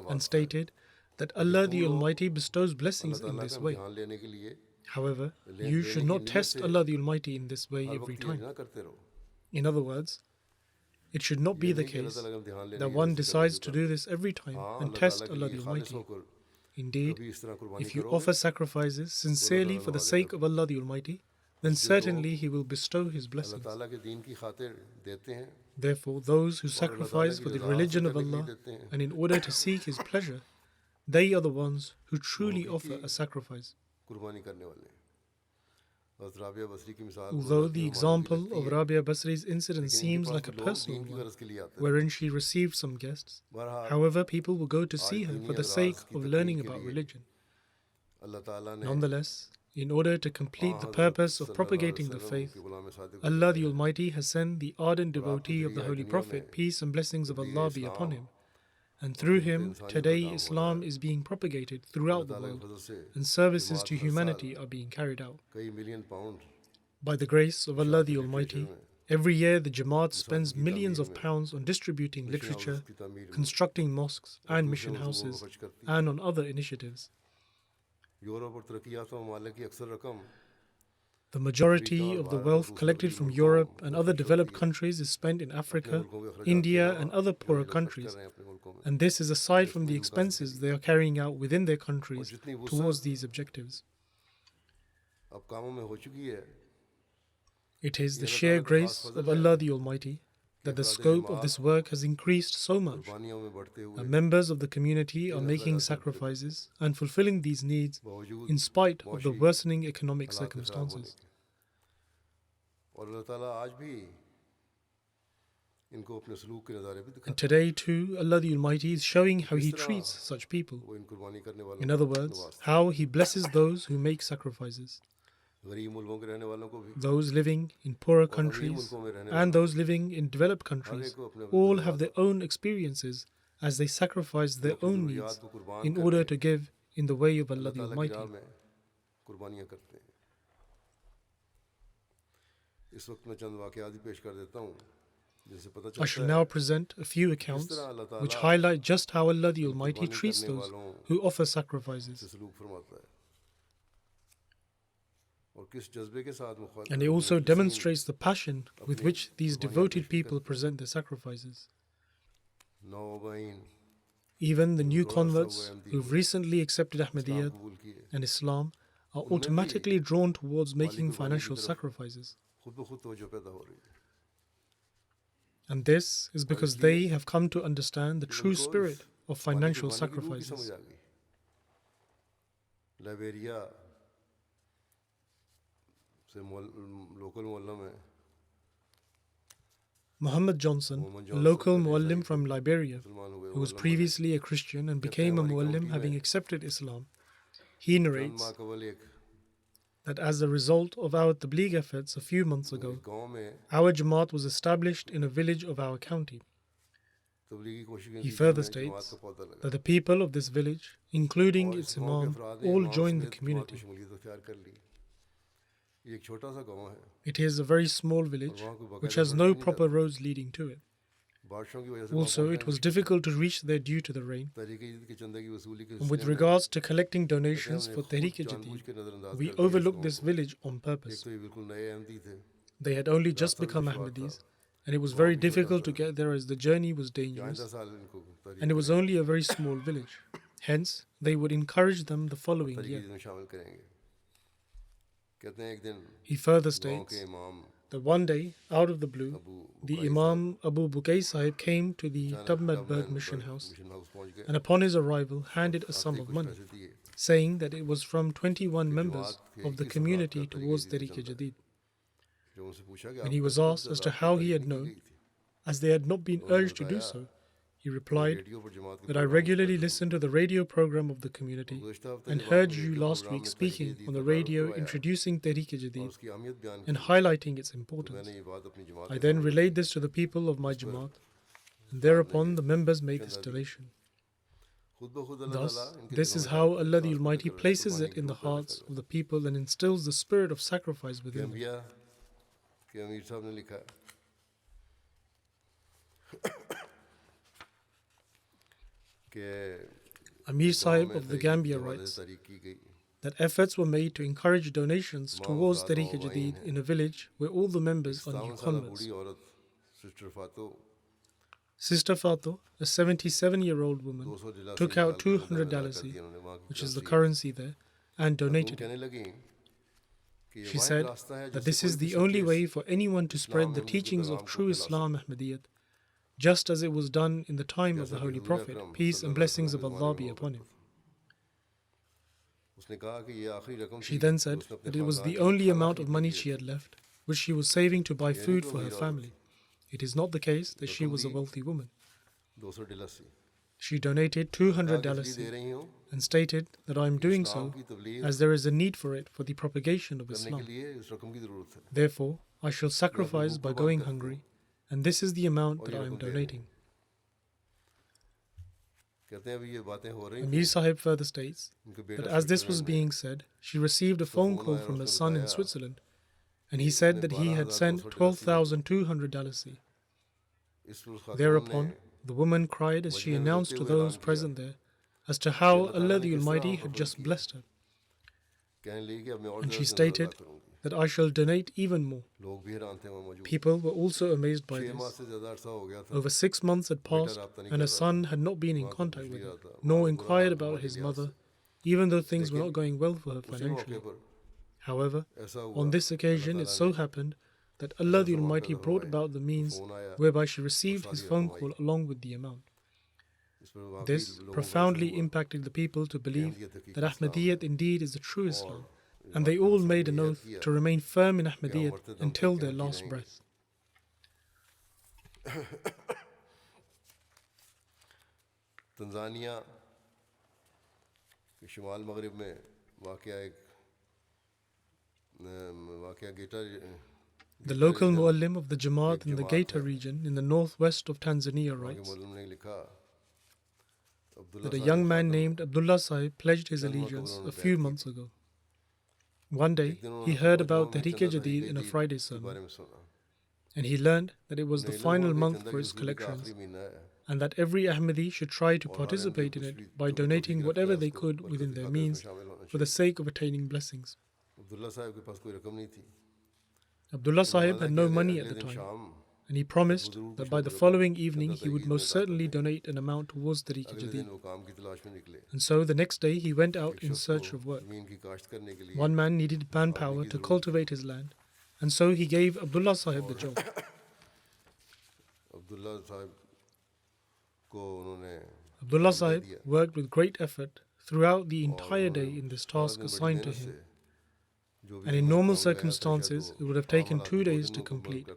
Speaker 3: and stated that Allah the Almighty bestows blessings in this way. However, you should not test Allah the Almighty in this way every time. In other words, it should not be the case that one decides to do this every time and test Allah the Almighty. Indeed, if you offer sacrifices sincerely for the sake of Allah the Almighty, then certainly He will bestow His blessings. Therefore, those who sacrifice for the religion of Allah and in order to seek His pleasure, they are the ones who truly offer a sacrifice. Although the example of Rabia Basri's incident seems like a personal one, wherein she received some guests, however, people will go to see her for the sake of learning about religion. Nonetheless, in order to complete the purpose of propagating the faith, Allah the Almighty has sent the ardent devotee of the Holy Prophet, peace and blessings of Allah be upon him. And through him, today Islam is being propagated throughout the world, and services to humanity are being carried out. By the grace of Allah the Almighty, every year the Jamaat spends millions of pounds on distributing literature, constructing mosques and mission houses, and on other initiatives. The majority of the wealth collected from Europe and other developed countries is spent in Africa, India, and other poorer countries, and this is aside from the expenses they are carrying out within their countries towards these objectives. It is the sheer grace of Allah the Almighty that the scope of this work has increased so much, and members of the community are making sacrifices and fulfilling these needs in spite of the worsening economic circumstances. And today too, Allah the Almighty is showing how He treats such people. In other words, how He blesses those who make sacrifices. Those living in poorer countries and those living in developed countries all have their own experiences as they sacrifice their own needs in order to give in the way of Allah the Almighty. I shall now present a few accounts which highlight just how Allah the Almighty treats those who offer sacrifices. And it also demonstrates the passion with which these devoted people present their sacrifices. Even the new converts who've recently accepted Ahmadiyya and Islam are automatically drawn towards making financial sacrifices. And this is because they have come to understand the true spirit of financial sacrifices. Muhammad Johnson, a local muallim from Liberia, who was previously a Christian and became a muallim having accepted Islam, he narrates that as a result of our tabligh efforts a few months ago, our Jamaat was established in a village of our county. He further states that the people of this village, including its imam, all joined the community. It is a very small village which has no proper roads leading to it. Also, it was difficult to reach there due to the rain. And with regards to collecting donations for Tehreek-e-Jadid, we overlooked this village on purpose. They had only just become Ahmadis, and it was very difficult to get there as the journey was dangerous, and it was only a very small village. Hence, they would encourage them the following year. He further states that one day, out of the blue, the Imam Abu Bukai Sahib came to the Tabmadberg mission house and upon his arrival handed a sum of money, saying that it was from 21 members of the community towards Tehreek-e-Jadid. When he was asked as to how he had known, as they had not been urged to do so, He replied that I regularly listen to the radio program of the community and heard you last week speaking on the radio introducing Tehreek-e-Jadid and highlighting its importance. I then relayed this to the people of my Jamaat, and thereupon the members made this donation. Thus, this is how Allah the Almighty places it in the hearts of the people and instills the spirit of sacrifice within them. Amir Sahib of the Gambia writes that efforts were made to encourage donations towards Tehreek-e-Jadid in a village where all the members are new converts. Sister Fato, a 77-year-old woman, took out $200, which is the currency there, and donated it. She said that this is the only way for anyone to spread the teachings of true Islam Ahmadiyyat, just as it was done in the time of the Holy Prophet, peace and blessings of Allah be upon him. She then said that it was the only amount of money she had left, which she was saving to buy food for her family. It is not the case that she was a wealthy woman. She donated $200 and stated that I am doing so as there is a need for it for the propagation of Islam. Therefore, I shall sacrifice by going hungry, and this is the amount that I am donating. Amir Sahib further states that as this was being said, she received a phone call from her son in Switzerland, and he said that he had sent $12,200. Thereupon, the woman cried as she announced to those present there as to how Allah the Almighty had just blessed her. And she stated that I shall donate even more. People were also amazed by this. Over 6 months had passed, and her son had not been in contact with her, nor inquired about his mother, even though things were not going well for her financially. However, on this occasion it so happened that Allah the Almighty brought about the means whereby she received his phone call along with the amount. This profoundly impacted the people to believe that Ahmadiyyat indeed is the true Islam, and they all made an oath to remain firm in Ahmadiyyat until their last breath.
Speaker 2: Tanzania के शुमाल मगरिब में वाक़या गेटा
Speaker 3: The local muallim of the Jamaat in the Geita region in the northwest of Tanzania writes that a young man named Abdullah Sahib pledged his allegiance a few months ago. One day, he heard about Tehreek-e-Jadid in a Friday sermon, and he learned that it was the final month for its collections, and that every Ahmadi should try to participate in it by donating whatever they could within their means for the sake of attaining blessings. Abdullah Sahib had no money at the time, and he promised that by the following evening he would most certainly donate an amount towards Tehreek-e-Jadid. And so the next day he went out in search of work. One man needed manpower to cultivate his land, and so he gave Abdullah Sahib the job. Abdullah Sahib worked with great effort throughout the entire day in this task assigned to him, and in normal circumstances it would have taken 2 days to complete.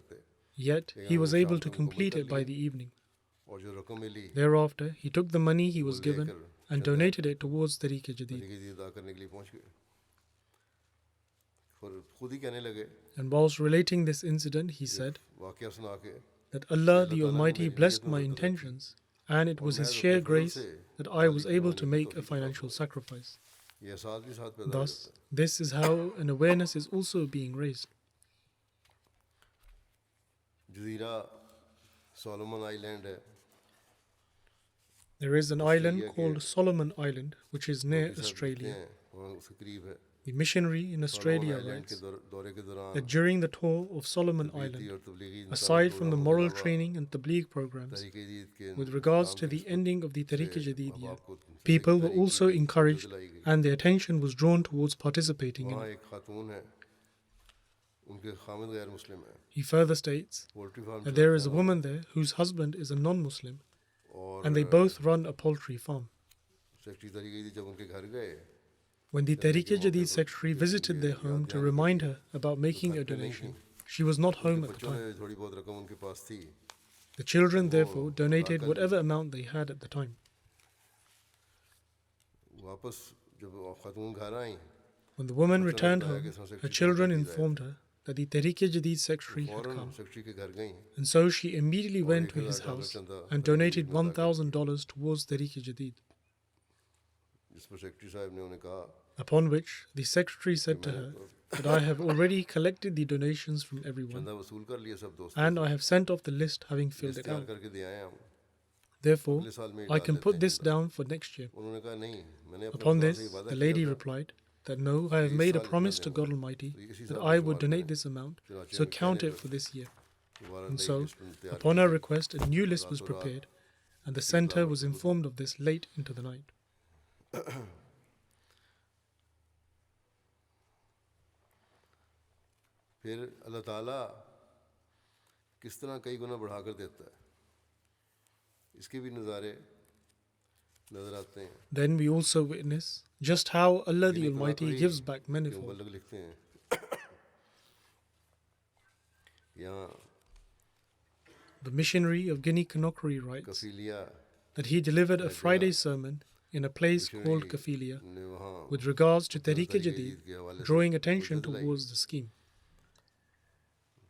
Speaker 3: Yet he was able to complete it by the evening. Thereafter, he took the money he was given and donated it towards Tehreek-e-Jadid. And whilst relating this incident, he said that Allah the Almighty blessed my intentions, and it was His sheer grace that I was able to make a financial sacrifice. Thus, this is how an awareness is also being raised. There is an island called Solomon Island, which is near Australia. The missionary in Australia writes that during the tour of Solomon Island, aside from the moral training and tabligh programs, with regards to the ending of the Tehreek-e-Jadid year, people were also encouraged and their attention was drawn towards participating in it. He further states that there is a woman there whose husband is a non-Muslim, and they both run a poultry farm. When the Tehreek-e-Jadid secretary visited their home to remind her about making a donation, she was not home at the time. The children therefore donated whatever amount they had at the time.
Speaker 2: वापस जब खातून घर आई
Speaker 3: When the woman returned home, her children informed her that the Tehreek-e-Jadid secretary had
Speaker 2: फौरन
Speaker 3: come,
Speaker 2: secretary के घर गई
Speaker 3: and so she immediately went to his house and donated $1,000 towards Tehreek-e-Jadid.
Speaker 2: जिस पर secretary साहब ने उन्हें कहा
Speaker 3: Upon which the secretary said to her that I have already collected the donations from everyone,
Speaker 2: चंदा वसूल कर लिया सब दोस्तों
Speaker 3: and I have sent off the list having filled it
Speaker 2: तैयार
Speaker 3: out.
Speaker 2: करके दे आए हम
Speaker 3: Therefore, I can put this down for next year.
Speaker 2: उन्होंने कहा नहीं मैंने अपने
Speaker 3: Upon
Speaker 2: खुदा से
Speaker 3: this,
Speaker 2: वादा
Speaker 3: the
Speaker 2: किया
Speaker 3: lady
Speaker 2: था
Speaker 3: replied that no, I have made a promise to God Almighty that I would donate this amount, so count it for this year.
Speaker 2: दोबारा
Speaker 3: And
Speaker 2: नई
Speaker 3: so,
Speaker 2: लिस्ट में तैयार
Speaker 3: upon her request, a new list was prepared, and the center was informed of this late into the night.
Speaker 2: फिर अल्लाह ताला किस तरह कई गुना बढ़ा कर देता है इसके भी नज़ारे नजर आते हैं
Speaker 3: Then we also witness just how Allah the Almighty gives back
Speaker 2: क्यों
Speaker 3: manifold.
Speaker 2: बल्लग लिखते हैं यहाँ
Speaker 3: The missionary of Guinea Conakry writes
Speaker 2: कफीलिया
Speaker 3: that he delivered a Friday sermon in a place called Kafilia
Speaker 2: ने वहाँ
Speaker 3: with regards to Tehreek-e-Jadid,
Speaker 2: के हवाले से
Speaker 3: drawing attention towards the scheme.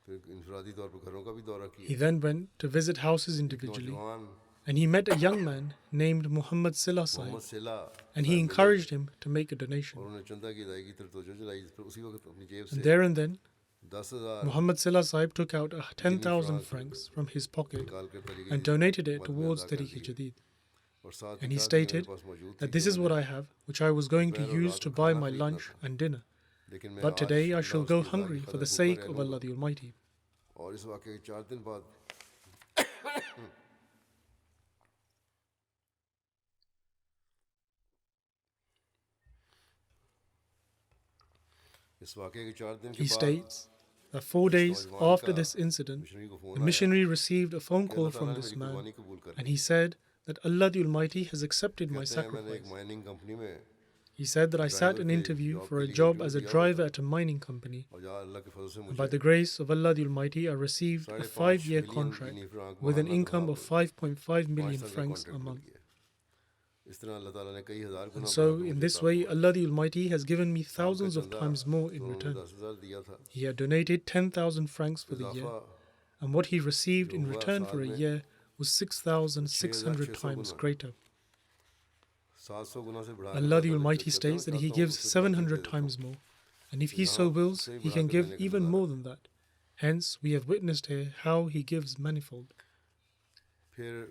Speaker 2: फिर इंफरादी तौर पर घरों का भी दौरा
Speaker 3: He
Speaker 2: किया
Speaker 3: then went to visit houses individually,
Speaker 2: नौजवान
Speaker 3: and he met a young man named Muhammad Silla Sahib,
Speaker 2: Mohammad सिला
Speaker 3: and he encouraged him to make a
Speaker 2: और
Speaker 3: donation.
Speaker 2: उन्होंने चंदा की अदायगी की तरफ तवज्जो दिलाई जिस पर उसी वक्त अपनी जेब से
Speaker 3: And there and then,
Speaker 2: 10,000
Speaker 3: Muhammad Silla Sahib took out 10,000 francs from his pocket
Speaker 2: निकाल कर तरीके
Speaker 3: and donated it towards Tehreek-e-Jadid.
Speaker 2: और साथ
Speaker 3: And
Speaker 2: ही
Speaker 3: he
Speaker 2: कहा कि
Speaker 3: stated
Speaker 2: मेरे पास मौजूद थी
Speaker 3: that this is what I have, which I was going to use to buy my lunch and dinner.
Speaker 2: लेकिन मैं
Speaker 3: But
Speaker 2: आज
Speaker 3: today I
Speaker 2: अल्लाह
Speaker 3: shall
Speaker 2: उसकी
Speaker 3: go
Speaker 2: रज़ा की
Speaker 3: hungry for the
Speaker 2: कदर
Speaker 3: sake
Speaker 2: भूखा
Speaker 3: of
Speaker 2: रह
Speaker 3: Allah
Speaker 2: लूँगा।
Speaker 3: the Almighty.
Speaker 2: और इस वाक़े के 4 दिन बाद इस वाक़े के 4 दिन के
Speaker 3: He
Speaker 2: बाद
Speaker 3: states that 4 days after this incident,
Speaker 2: missionary को
Speaker 3: the
Speaker 2: फ़ोन आया
Speaker 3: missionary received a phone
Speaker 2: कि
Speaker 3: call
Speaker 2: अल्लाह
Speaker 3: from
Speaker 2: ताला ने
Speaker 3: this
Speaker 2: मेरी
Speaker 3: man,
Speaker 2: कुर्बानी कबूल कर
Speaker 3: and
Speaker 2: Lee
Speaker 3: he said that Allah the Almighty has accepted my
Speaker 2: कहते हैं मैंने एक
Speaker 3: sacrifice.
Speaker 2: माइनिंग कंपनी में
Speaker 3: He said that I sat an interview for a job as a driver at a mining company,
Speaker 2: और जहाँ अल्लाह के फजल से
Speaker 3: and by
Speaker 2: मुझे
Speaker 3: the grace of Allah the Almighty, I received a 5-year contract with an income of 5.5 million francs a month.
Speaker 2: इस तरह अल्लाह ताला ने कई हज़ार गुना
Speaker 3: And so, in this way, Allah the Almighty has given me thousands of times more in
Speaker 2: उन्होंने
Speaker 3: return.
Speaker 2: 10,000 दिया था
Speaker 3: He had donated 10,000 francs for the year,
Speaker 2: इजाफा
Speaker 3: and what he received in return for a year was 6,600 times greater.
Speaker 2: 700 गुना से बढ़ा
Speaker 3: Allah the Almighty states that He gives 700 times more, and if He so wills, He can give even more than that. Hence, we have witnessed here how He gives manifold.
Speaker 2: फिर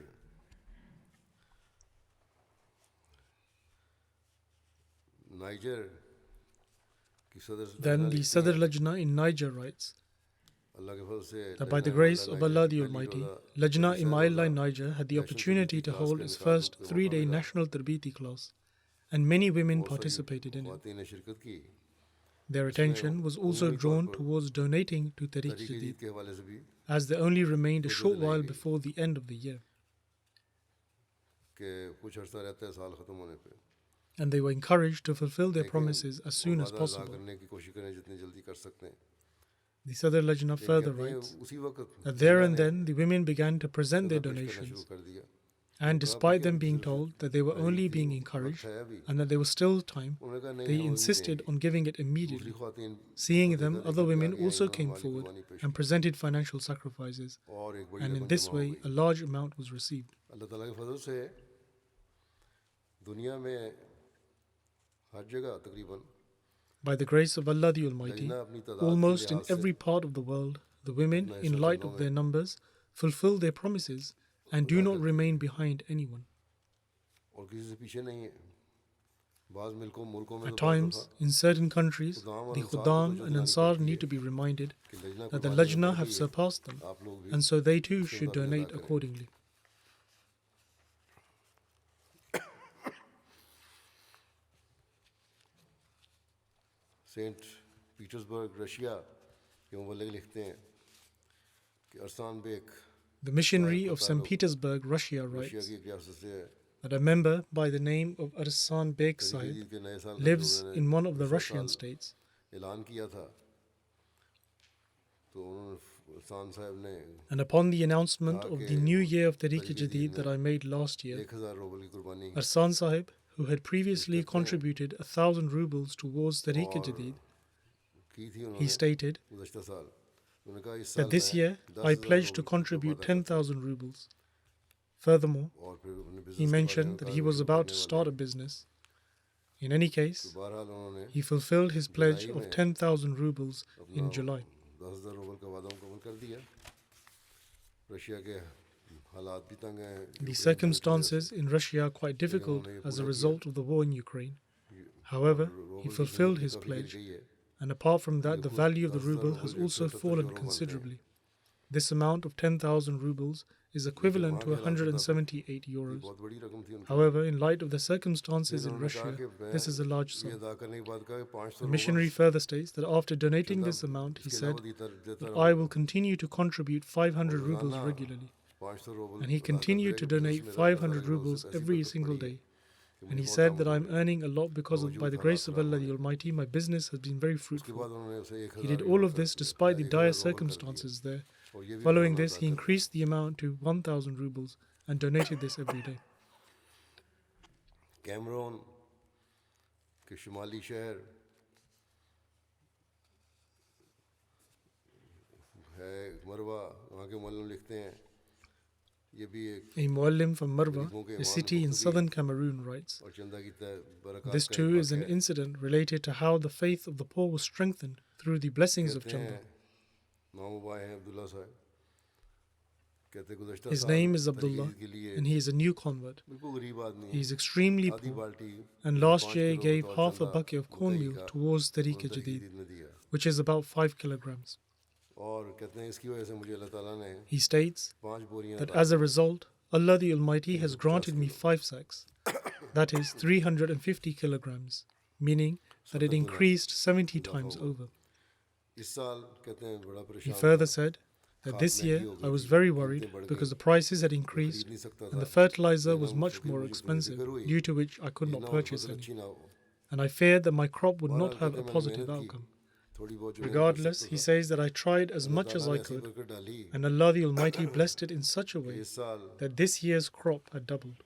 Speaker 2: niger की सदर
Speaker 3: Then the Sadr Lajna in Niger writes
Speaker 2: अल्लाह के फजल से
Speaker 3: that by the grace of Allah the Almighty, Lajna Imaillah Niger had the opportunity to hold its first 3-day national Tarbiti class, and many women participated in it.
Speaker 2: ख़वातीन ने शिरकत की
Speaker 3: Their attention was also drawn towards donating to Tehreek
Speaker 2: Tehreek
Speaker 3: Jadid,
Speaker 2: जदीद के हवाले से भी
Speaker 3: as there only remained a short while before the end of the year,
Speaker 2: कि कुछ अर्सा रहता है साल ख़त्म होने पे
Speaker 3: and they were encouraged to fulfill their promises as soon as
Speaker 2: वादा अदा
Speaker 3: possible.
Speaker 2: करने की कोशिश करें जितनी जल्दी कर सकते हैं
Speaker 3: The Sadr Lajna further
Speaker 2: कहते हैं
Speaker 3: writes
Speaker 2: उसी वक्त
Speaker 3: that there and then the women began to present their
Speaker 2: पेश करना
Speaker 3: donations,
Speaker 2: शुरू कर दिया
Speaker 3: and despite them being told that they were only being encouraged
Speaker 2: है अभी
Speaker 3: and that there was still time,
Speaker 2: उन्होंने कहा नहीं
Speaker 3: they
Speaker 2: हम अभी
Speaker 3: insisted
Speaker 2: देंगे
Speaker 3: on giving it
Speaker 2: दूसरी
Speaker 3: immediately.
Speaker 2: ख़वातीन
Speaker 3: Seeing them, other women
Speaker 2: आगे
Speaker 3: also
Speaker 2: आई,
Speaker 3: came
Speaker 2: माली
Speaker 3: forward
Speaker 2: कुर्बानी पेश
Speaker 3: and presented financial sacrifices,
Speaker 2: और एक बड़ी
Speaker 3: and in
Speaker 2: रकम
Speaker 3: this
Speaker 2: जमा हो
Speaker 3: way,
Speaker 2: गई
Speaker 3: a large amount was received.
Speaker 2: अल्लाह ताला के फजल से दुनिया में हर जगह तकरीबन
Speaker 3: By the grace of Allah the Almighty,
Speaker 2: लजना अपनी तादाद के
Speaker 3: almost in
Speaker 2: लिहाज से
Speaker 3: every part of the world, the women, in light of their numbers, fulfill their promises and do not remain behind anyone.
Speaker 2: और किसी से पीछे नहीं है बाज़ मुल्कों में
Speaker 3: At
Speaker 2: तो बाज़
Speaker 3: times,
Speaker 2: दफ़ा
Speaker 3: in certain countries, the Khuddam and Ansar need to be reminded
Speaker 2: कि लजना
Speaker 3: that the
Speaker 2: कुर्बानी
Speaker 3: Lajna
Speaker 2: कर
Speaker 3: have
Speaker 2: दी है,
Speaker 3: surpassed them,
Speaker 2: आप लोग भी
Speaker 3: and so they too
Speaker 2: उससे
Speaker 3: should
Speaker 2: मदद
Speaker 3: donate
Speaker 2: करें।
Speaker 3: accordingly.
Speaker 2: सेंट पीटर्सबर्ग रशिया के मुबल्लिग लिखते हैं कि Arsan Beg
Speaker 3: The missionary of St. Petersburg, Russia,
Speaker 2: Russia
Speaker 3: writes
Speaker 2: की एक रियासत से है
Speaker 3: that a member by the name of Arsan Beg
Speaker 2: Tehreek
Speaker 3: Sahib
Speaker 2: जदीद के नए साल का
Speaker 3: lives
Speaker 2: जो
Speaker 3: in one of the
Speaker 2: उन्होंने
Speaker 3: Russian
Speaker 2: साल
Speaker 3: states.
Speaker 2: ऐलान किया था तो उन्होंने सान साहब ने
Speaker 3: And upon the announcement of the new year of Tariq-e-Jadid that I made last year,
Speaker 2: 1000 rouble की कुर्बानी
Speaker 3: Arsan Sahib, who had previously contributed 1,000 rubles towards Tariq-e-Jadid,
Speaker 2: की थी
Speaker 3: he
Speaker 2: उन्होंने
Speaker 3: stated
Speaker 2: गुज़श्ता साल। उन्होंने कहा इस
Speaker 3: that
Speaker 2: साल
Speaker 3: this
Speaker 2: मैं
Speaker 3: year I
Speaker 2: 10,000
Speaker 3: pledged to
Speaker 2: rouble की
Speaker 3: contribute
Speaker 2: वादा करता हूँ।
Speaker 3: 10,000 rubles. Furthermore,
Speaker 2: और फिर अपने
Speaker 3: he
Speaker 2: बिजनेस के बारे में
Speaker 3: mentioned that
Speaker 2: कहा
Speaker 3: he
Speaker 2: कि
Speaker 3: was
Speaker 2: वो
Speaker 3: about
Speaker 2: करने
Speaker 3: to
Speaker 2: वाले
Speaker 3: start a
Speaker 2: हैं।
Speaker 3: business. In any
Speaker 2: तो
Speaker 3: case,
Speaker 2: बहरहाल उन्होंने
Speaker 3: he fulfilled his pledge
Speaker 2: July
Speaker 3: of
Speaker 2: में
Speaker 3: 10,000 rubles
Speaker 2: अपना
Speaker 3: in July.
Speaker 2: 10,000 रूबल का वादा मुकम्मल कर दिया। रशिया के हालात भी तंग हैं
Speaker 3: The
Speaker 2: यूक्रेन जंग की वजह से,
Speaker 3: circumstances in Russia are quite difficult as a result of the war in Ukraine. However, he
Speaker 2: rouble की
Speaker 3: fulfilled
Speaker 2: कीमत
Speaker 3: his
Speaker 2: काफ़ी गिर
Speaker 3: pledge,
Speaker 2: गई है।
Speaker 3: and apart from that, the
Speaker 2: देखो
Speaker 3: value of the
Speaker 2: 10,000
Speaker 3: ruble
Speaker 2: rouble
Speaker 3: has
Speaker 2: 138
Speaker 3: also fallen
Speaker 2: euro बनते हैं।
Speaker 3: considerably. This amount of 10,000 rubles is
Speaker 2: लेकिन
Speaker 3: equivalent
Speaker 2: वहाँ
Speaker 3: to
Speaker 2: के हालात तो
Speaker 3: 178
Speaker 2: ये
Speaker 3: euros.
Speaker 2: बहुत बड़ी रकम थी उनके लिए।
Speaker 3: However, in light of the
Speaker 2: फिर
Speaker 3: circumstances in
Speaker 2: उन्होंने कहा
Speaker 3: Russia,
Speaker 2: कि मैं
Speaker 3: this is a large
Speaker 2: ये
Speaker 3: sum.
Speaker 2: अदा करने के बाद कहा कि 500
Speaker 3: The
Speaker 2: rouble
Speaker 3: missionary further states that after donating
Speaker 2: चंदा
Speaker 3: this amount, he
Speaker 2: इसके
Speaker 3: said
Speaker 2: अलावा देता
Speaker 3: that
Speaker 2: रहूँ
Speaker 3: I will continue to contribute
Speaker 2: और
Speaker 3: 500 rubles
Speaker 2: रोज़ाना
Speaker 3: regularly.
Speaker 2: 500 रूबल
Speaker 3: And he
Speaker 2: अदा करते
Speaker 3: continued
Speaker 2: रहे
Speaker 3: to
Speaker 2: कि बिजनेस
Speaker 3: donate
Speaker 2: मेरा अल्लाह ताला
Speaker 3: 500
Speaker 2: की मदद
Speaker 3: rubles
Speaker 2: से ऐसी
Speaker 3: every
Speaker 2: बरकत
Speaker 3: single
Speaker 2: पड़ी है
Speaker 3: day.
Speaker 2: कि
Speaker 3: And
Speaker 2: मुझे
Speaker 3: he
Speaker 2: बहुत
Speaker 3: said that
Speaker 2: आमदनी
Speaker 3: I'm
Speaker 2: हो रही है।
Speaker 3: earning a lot because by
Speaker 2: बावजूद
Speaker 3: the
Speaker 2: हालात
Speaker 3: grace of
Speaker 2: ख़राब
Speaker 3: Allah
Speaker 2: होने
Speaker 3: the
Speaker 2: के।
Speaker 3: Almighty, my business has been very
Speaker 2: उसके
Speaker 3: fruitful.
Speaker 2: बाद उन्होंने उसे
Speaker 3: He did
Speaker 2: 1000
Speaker 3: all
Speaker 2: euro
Speaker 3: of
Speaker 2: कर
Speaker 3: this
Speaker 2: दिया,
Speaker 3: despite the dire
Speaker 2: 1000 रूबल कर दिए
Speaker 3: circumstances there.
Speaker 2: और ये भी
Speaker 3: Following
Speaker 2: रोज़ाना
Speaker 3: this,
Speaker 2: अदा
Speaker 3: he
Speaker 2: कर दिए।
Speaker 3: increased the amount to 1,000 rubles and donated this every day.
Speaker 2: Cameroon के शुमाली शहर है मरवा, वहाँ के मौलवी लिखते हैं ये भी एक
Speaker 3: A Muallim from Marwa,
Speaker 2: गरीबों के
Speaker 3: a
Speaker 2: Iman
Speaker 3: city in
Speaker 2: पुख्तगी
Speaker 3: southern Cameroon, writes,
Speaker 2: और चंदा की बरकत
Speaker 3: this
Speaker 2: का एक
Speaker 3: too is an
Speaker 2: वाक़या है।
Speaker 3: incident related to how the faith of the poor was strengthened through the blessings of
Speaker 2: कहते
Speaker 3: Chanda.
Speaker 2: हैं मामू भाई हैं अब्दुल्ला साहब, कहते गुज़श्ता
Speaker 3: His
Speaker 2: साल
Speaker 3: name is
Speaker 2: तरीक़े
Speaker 3: Abdullah,
Speaker 2: के लिए
Speaker 3: and he is a new convert.
Speaker 2: बिल्कुल गरीब आदमी
Speaker 3: He
Speaker 2: है,
Speaker 3: is extremely
Speaker 2: आधी
Speaker 3: poor,
Speaker 2: बाल्टी
Speaker 3: and
Speaker 2: यानी
Speaker 3: last
Speaker 2: 5
Speaker 3: year he
Speaker 2: kilo
Speaker 3: gave
Speaker 2: बतौर
Speaker 3: half a
Speaker 2: चंदा
Speaker 3: bucket of
Speaker 2: मकई
Speaker 3: cornmeal
Speaker 2: का
Speaker 3: towards
Speaker 2: उन्होंने
Speaker 3: Tariq-e
Speaker 2: तरीक़े
Speaker 3: Jadid,
Speaker 2: में दिया।
Speaker 3: which is about 5 kilograms.
Speaker 2: और कहते हैं इसकी वजह से मुझे अल्लाह ताला ने
Speaker 3: He states
Speaker 2: 5 बोरियां
Speaker 3: that
Speaker 2: अता
Speaker 3: as a
Speaker 2: की।
Speaker 3: result, Allah the Almighty has
Speaker 2: 350
Speaker 3: granted me
Speaker 2: kilo.
Speaker 3: 5 sacks, that is 350 kilograms, meaning that it
Speaker 2: 70 Guna
Speaker 3: increased 70
Speaker 2: इजाफा
Speaker 3: times
Speaker 2: हुआ।
Speaker 3: over.
Speaker 2: इस साल कहते हैं बड़ा
Speaker 3: He
Speaker 2: परेशान
Speaker 3: further
Speaker 2: था,
Speaker 3: said that
Speaker 2: खाद
Speaker 3: this
Speaker 2: महंगी
Speaker 3: year
Speaker 2: हो
Speaker 3: I
Speaker 2: गई
Speaker 3: was
Speaker 2: थी,
Speaker 3: very
Speaker 2: कीमतें
Speaker 3: worried
Speaker 2: बढ़
Speaker 3: because
Speaker 2: गई,
Speaker 3: the prices had
Speaker 2: मैं
Speaker 3: increased
Speaker 2: खरीद नहीं सकता
Speaker 3: and
Speaker 2: था।
Speaker 3: the fertilizer
Speaker 2: कहना
Speaker 3: was
Speaker 2: वो
Speaker 3: much
Speaker 2: फिक्र
Speaker 3: more
Speaker 2: मुझे थोड़ी
Speaker 3: expensive,
Speaker 2: फिक्र हुई
Speaker 3: due to which I could
Speaker 2: ये
Speaker 3: not
Speaker 2: ना हो
Speaker 3: purchase
Speaker 2: फसल
Speaker 3: any.
Speaker 2: अच्छी ना हो।
Speaker 3: And I feared that my crop would
Speaker 2: बहरहाल
Speaker 3: not have
Speaker 2: कहते
Speaker 3: a
Speaker 2: हैं मैंने
Speaker 3: positive
Speaker 2: मेहनत की,
Speaker 3: outcome.
Speaker 2: थोड़ी बहुत जो मैं कर
Speaker 3: Regardless,
Speaker 2: सकता
Speaker 3: he
Speaker 2: था,
Speaker 3: says that I tried as
Speaker 2: Allah
Speaker 3: much
Speaker 2: ताला
Speaker 3: as
Speaker 2: ने
Speaker 3: I
Speaker 2: ऐसी
Speaker 3: could,
Speaker 2: बरकत डाली
Speaker 3: and Allah the Almighty blessed it in such a
Speaker 2: कि
Speaker 3: way
Speaker 2: इस साल
Speaker 3: that this year's crop had doubled.